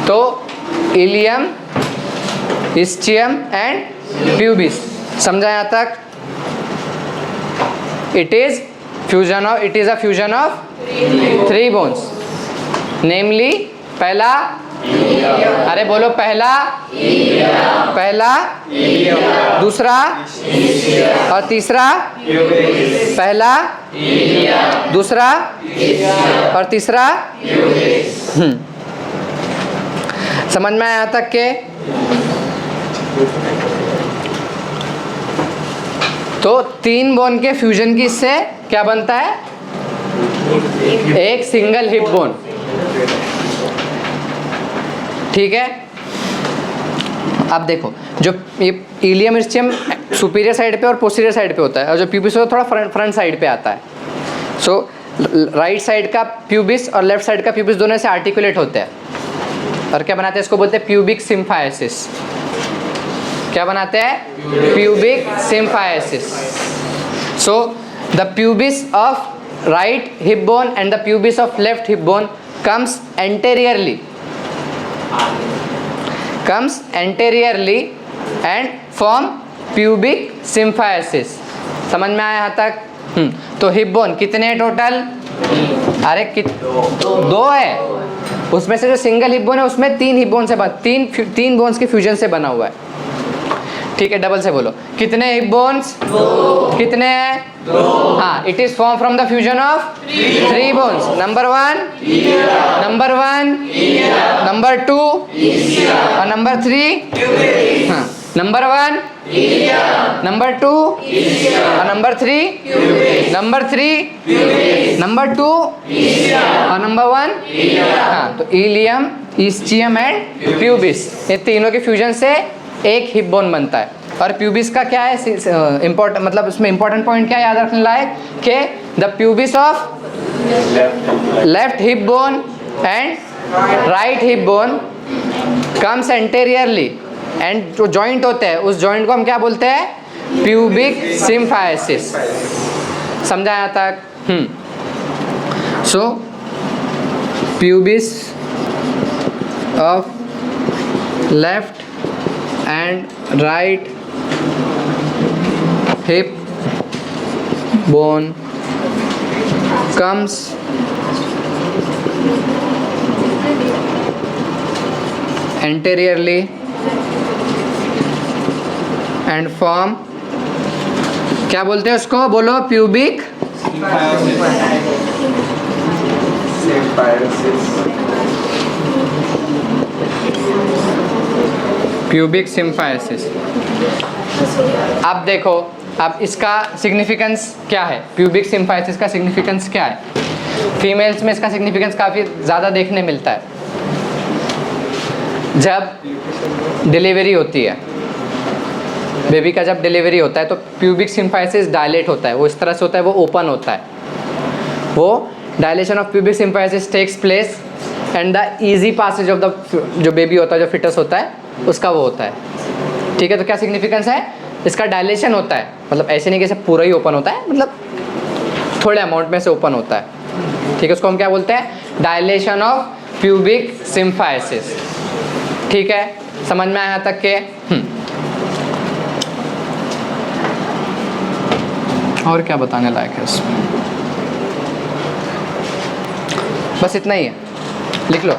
तो इलियम, इस्चियम एंड प्यूबिस, समझा यहाँ तक? It is a fusion of 3 bones, namely पहला, अरे बोलो, पहला, दूसरा और तीसरा, पहला, दूसरा और तीसरा। समझ में आया यहाँ तक के? तो 3 बोन के फ्यूजन की से क्या बनता है, एक सिंगल हिप बोन। ठीक है, अब देखो, जो ये इलियम, इस्चियम सुपीरियर साइड पे और पोस्टीरियर साइड पे होता है, और जो प्यूबिस होता है थोड़ा फ्रंट साइड पे आता है। सो राइट साइड का प्यूबिस और लेफ्ट साइड का प्यूबिस दोनों से आर्टिकुलेट होते हैं, और क्या बनाते हैं, इसको बोलते हैं प्यूबिक सिम्फायसिस। क्या बनाते हैं, pubic symphysis. So the pubis of right hip bone and the pubis of left hip bone comes anteriorly and form pubic symphysis। समझ में आया यहाँ तक? तो हिप बोन कितने हैं टोटल, अरे 2 है। उसमें से जो सिंगल हिप बोन है उसमें 3 हिप बोन से 3 बोन्स के फ्यूजन से बना हुआ है। ठीक है, डबल से बोलो, कितने हिप बोन्स, कितने हैं, हाँ, it is form from the fusion of 3 bones. Number 1, number 2 और नंबर 3। हाँ, नंबर 1 नंबर 2 और नंबर 3, नंबर 3, नंबर 2 और नंबर 1। हाँ, तो इलियम, ईस्चियम एंड प्यूबिस, ये तीनों के फ्यूजन से एक हिप बोन बनता है। और प्यूबिस का क्या है इम्पोर्टेंट, मतलब उसमें इम्पोर्टेंट पॉइंट क्या याद रखने लायक कि the pubis of left hip bone and right hip bone comes anteriorly, and जो जॉइंट होते हैं उस जॉइंट को हम क्या बोलते हैं? Pubic symphysis. समझा यहाँ तक? So pubis of left and right hip bone comes anteriorly and form, क्या बोलते हैं उसको? बोलो। Pubic pubic symphysis. अब देखो, अब इसका सिग्निफिकेंस क्या है? प्यूबिक सिम्फाइसिस का सिग्निफिकेंस क्या है? फीमेल्स में इसका सिग्निफिकेंस काफ़ी ज़्यादा देखने मिलता है। जब डिलीवरी होती है, बेबी का जब डिलीवरी होता है तो प्यूबिक सिम्फाइसिस डायलेट होता है। वो इस तरह से होता है, वो ओपन होता है। वो dilation of pubic symphysis takes place and the easy passage of the, जो बेबी होता है, जो फिटस होता है, उसका वो होता है। ठीक है, तो क्या सिग्निफिकेंस है? इसका डायलेशन होता है, मतलब ऐसे नहीं कि सब पूरा ही ओपन होता है, मतलब थोड़े अमाउंट में से ओपन होता है। ठीक है, उसको हम क्या बोलते हैं? Dilation of pubic symphysis. ठीक है, समझ में आया तक के? और क्या बताने लायक है इसमें? बस इतना ही है, लिख लो।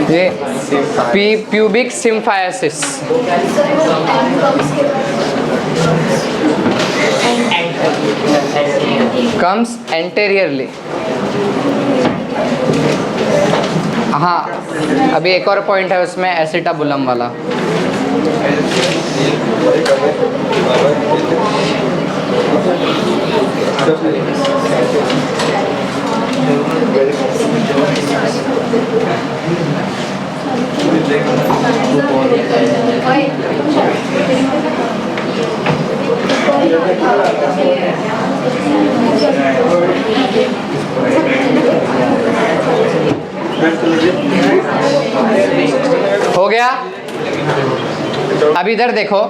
ये प्यूबिक सिम्फाइसिस comes anteriorly। हाँ, अभी एक और पॉइंट है उसमें, एसिटाबुलम वाला। हो गया? अब इधर देखो,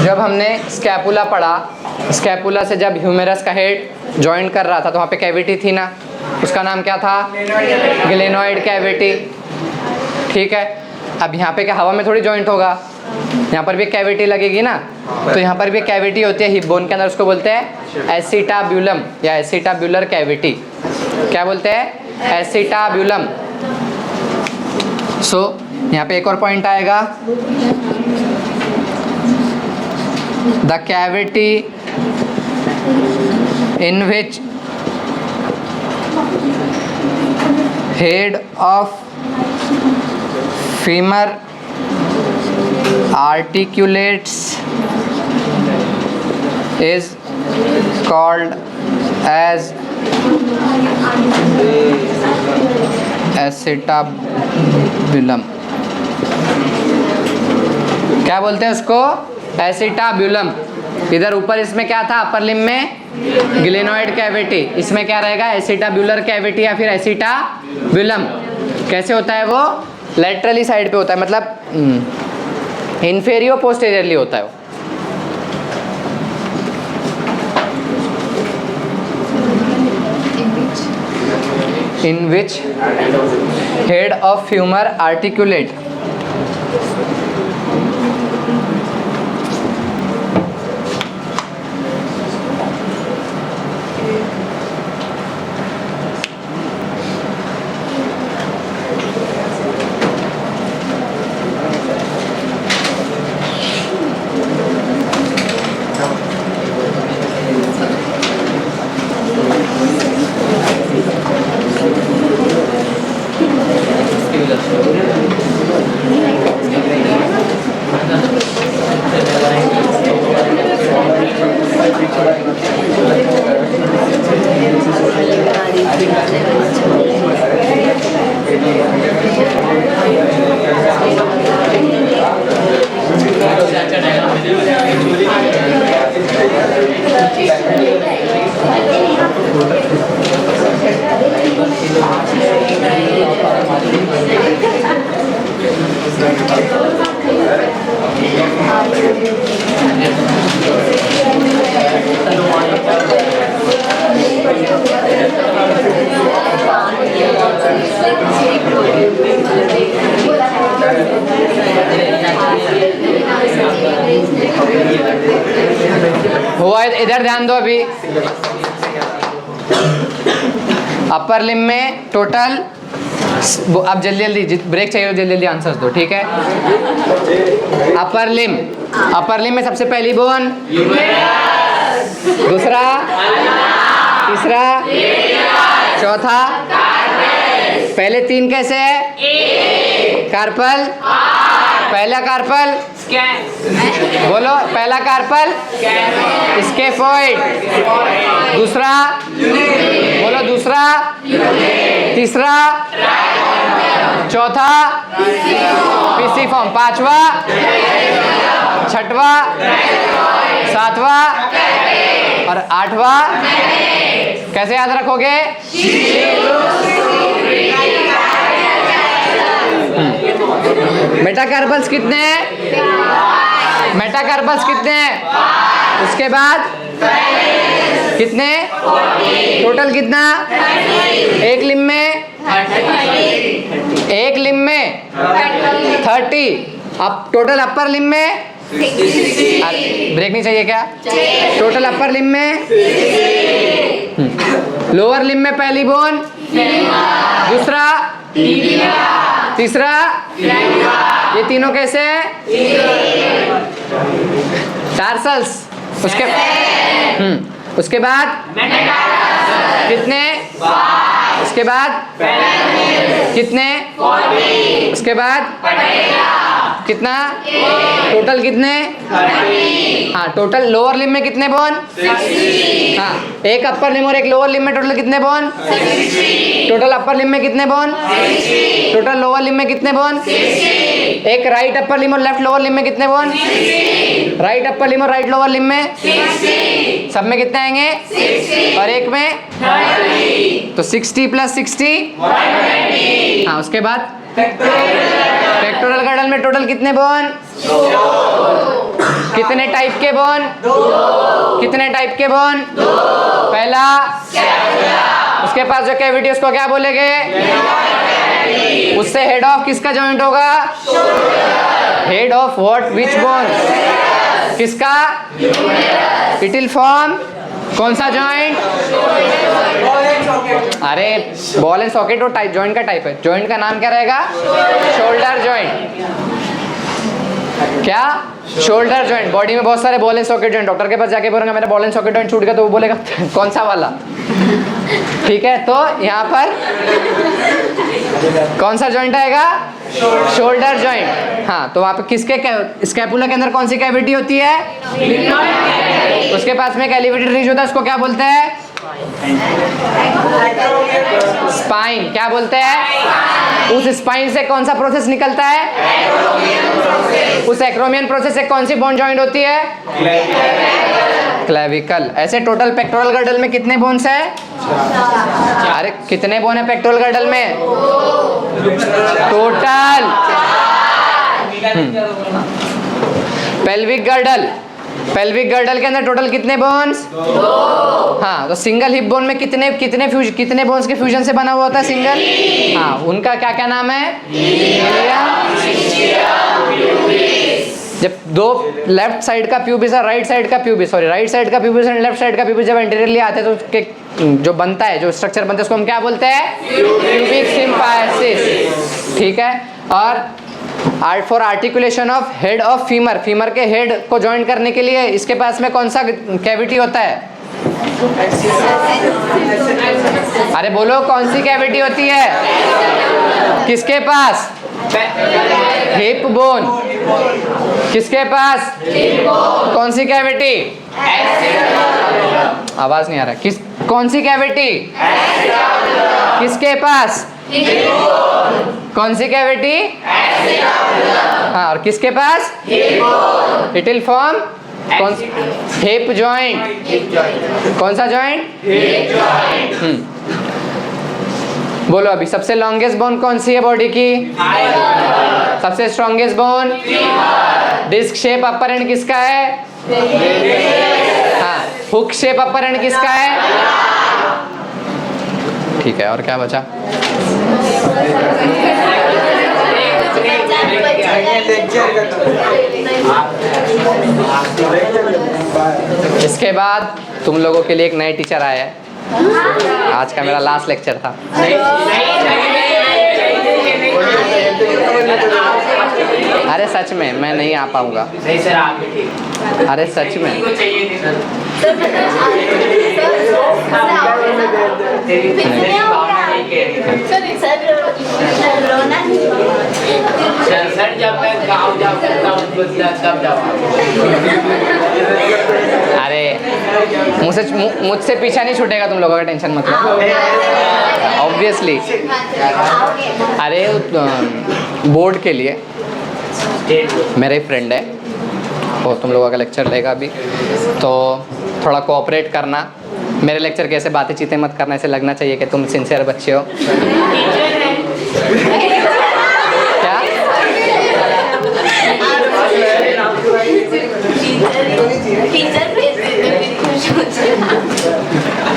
जब हमने स्कैपुला पढ़ा, स्कैपुला से जब ह्यूमेरस का हेड जॉइंट कर रहा था तो वहाँ पे कैविटी थी ना, उसका नाम क्या था? Glenoid cavity. ठीक है, अब यहाँ पे क्या हवा में थोड़ी जॉइंट होगा, यहाँ पर भी कैविटी लगेगी ना, तो यहाँ पर भी कैविटी होती है हिप बोन के अंदर, उसको बोलते हैं एसिटाब्यूलम या एसिटाब्यूलर कैविटी। क्या बोलते हैं? एसिटाब्यूलम। सो यहाँ पे एक और पॉइंट आएगा, the cavity in which head of femur articulates is called as एसिटाब्यूलम। क्या बोलते हैं उसको? एसिटाब्यूलम। इधर ऊपर इसमें क्या था? अपर लिम्ब में ग्लेनोइड कैविटी, इसमें क्या रहेगा? एसिटाब्यूलर कैविटी या फिर एसिटाब्यूलम। कैसे होता है वो? लेटरली साइड पे होता है, मतलब इन्फेरियो पोस्टेरियरली होता है वो। In which head of femur articulate? हुआ इधर ध्यान दो अभी। अपर लिम्ब में टोटल, अब जल्दी जल्दी ब्रेक चाहिए, जल्दी जल्दी आंसर्स दो, ठीक है? अपर लिम्ब में सबसे पहली बोन, दूसरा, तीसरा, चौथा, पहले तीन कैसे है? कार्पल, पहला कार्पल, बोलो पहला कार्पल, स्कैफोइड, दूसरा, बोलो दूसरा, तीसरा, चौथा, पिसिफॉर्म, पांचवा, छठवा, सातवां और आठवां। कैसे याद रखोगे? मेटाकार्पल्स कितने हैं? मेटाकार्पल्स कितने हैं? उसके बाद कितने? टोटल कितना? एक लिम्ब में 30। अब टोटल अपर लिम्ब में, ब्रेक नहीं चाहिए क्या? टोटल अपर लिम्ब में, लोअर लिम्ब में पहली बोन, दूसरा, तीसरा, ये तीनों कैसे हैं? टार्सल्स। उसके बाद कितने? उसके बाद कितने? उसके बाद कितना? टोटल कितने? हाँ, टोटल लोअर लिम्ब में कितने बोन? हाँ, एक अपर लिम्ब और एक लोअर लिम्ब में टोटल कितने बोन? टोटल अपर लिम्ब में कितने बोन? टोटल लोअर लिम्ब में कितने बोन? एक राइट अपर लिम्ब और लेफ्ट लोअर लिम्ब में कितने बोन? राइट अपर लिम्ब और राइट लोअर लिम्ब में सब में कितने आएंगे? और एक में तो 60 + 60 हाँ। उसके बाद पेक्टोरल गर्डल में टोटल कितने बोन? कितने टाइप के बोन? कितने टाइप के बोन? पहला, उसके पास जो कैविटी उसको क्या बोलेंगे? उससे हेड ऑफ किसका जॉइंट होगा? Head of what? Which bone? किसका? इट विल फॉर्म कौन सा जॉइंट? अरे बॉल एंड सॉकेट वो टाइप जॉइंट का टाइप है। जॉइंट का नाम क्या रहेगा? Shoulder joint. क्या? Shoulder joint. बॉडी में बहुत सारे ball and socket joint. Doctor के पास जाके बोलेंगे मेरा बॉल एंड सॉकेट जॉइंट छूट गया, तो वो बोलेगा कौन सा वाला? ठीक है, तो यहाँ पर कौन सा जॉइंट आएगा? Shoulder joint. हाँ, तो वहाँ पे किसके स्कैपुला के अंदर कौन सी कैविटी होती है? उसके पास में एक एलिवेटेड रिज होता है, उसको क्या बोलते हैं? स्पाइन। क्या बोलते हैं? उस स्पाइन से कौन सा प्रोसेस निकलता है? उस एक्रोमियन प्रोसेस से कौन सी बोन जॉइंट होती है? क्लेविकल। ऐसे टोटल पेक्टोरल गर्डल में कितने बोन्स है? अरे कितने बोन है पेक्टोरल गर्डल में? Total. Pelvic girdle, pelvic girdle के अंदर टोटल कितने बोन्स? हाँ, तो सिंगल हिप बोन में कितने बोन्स के फ्यूजन से बना हुआ होता है सिंगल? हाँ, उनका क्या क्या नाम है? जब दो लेफ्ट साइड का प्यूबिस और राइट साइड का प्यूबिस, सॉरी राइट साइड का प्यूबिस और लेफ्ट साइड का प्यूबिस जब एंटीरियरली आते हैं तो उसके जो बनता है, जो स्ट्रक्चर बनता है उसको हम क्या बोलते हैं? प्यूबिक सिम्फायसिस। ठीक है। और for articulation of head of femur, femur के हेड को ज्वाइन करने के लिए इसके पास में कौन सा कैविटी होता है? अरे बोलो, कौन सी कैविटी होती है? किसके पास? Hip bone. किसके पास? कौन सी कैविटी? आवाज नहीं आ रहा। कौन सी कैविटी? किसके पास? कौन सी कैविटी? हाँ, और किसके पास? इट विल फॉर्म कौन? Hip joint. कौन सा जॉइंट? बोलो अभी, सबसे लॉन्गेस्ट बोन कौन सी है बॉडी की? सबसे strongest bone? Disc shape upper end किसका है? हाँ, हुक शेप अपर एंड किसका है? ठीक है, और क्या बचा? इसके बाद तुम लोगों के लिए एक नए टीचर आया है। आज का मेरा लास्ट लेक्चर था। अरे सच में मैं नहीं आ पाऊंगा। नहीं सर, आप भी ठीक। अरे सच में किसी को चाहिए नहीं सर। सर जब मैं गाँव जाऊँगा तब जाऊँगा। अरे मुझसे पीछा नहीं छूटेगा तुम लोगों का, टेंशन मत लो। ऑब्वियसली। अरे बोर्ड के लिए मेरे फ्रेंड है, वो तुम लोगों का लेक्चर लेगा अभी, तो थोड़ा कोऑपरेट करना। मेरे लेक्चर के ऐसे बातें चीतें मत करना, ऐसे लगना चाहिए कि तुम सिंसियर बच्चे हो। क्या?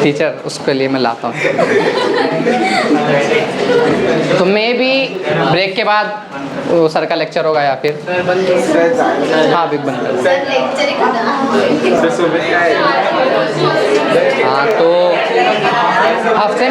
टीचर, उसके लिए मैं लाता हूँ। तो मैं भी ब्रेक के बाद वो सर का लेक्चर होगा या फिर? हाँ, बिग बन। हाँ, तो हफ्ते में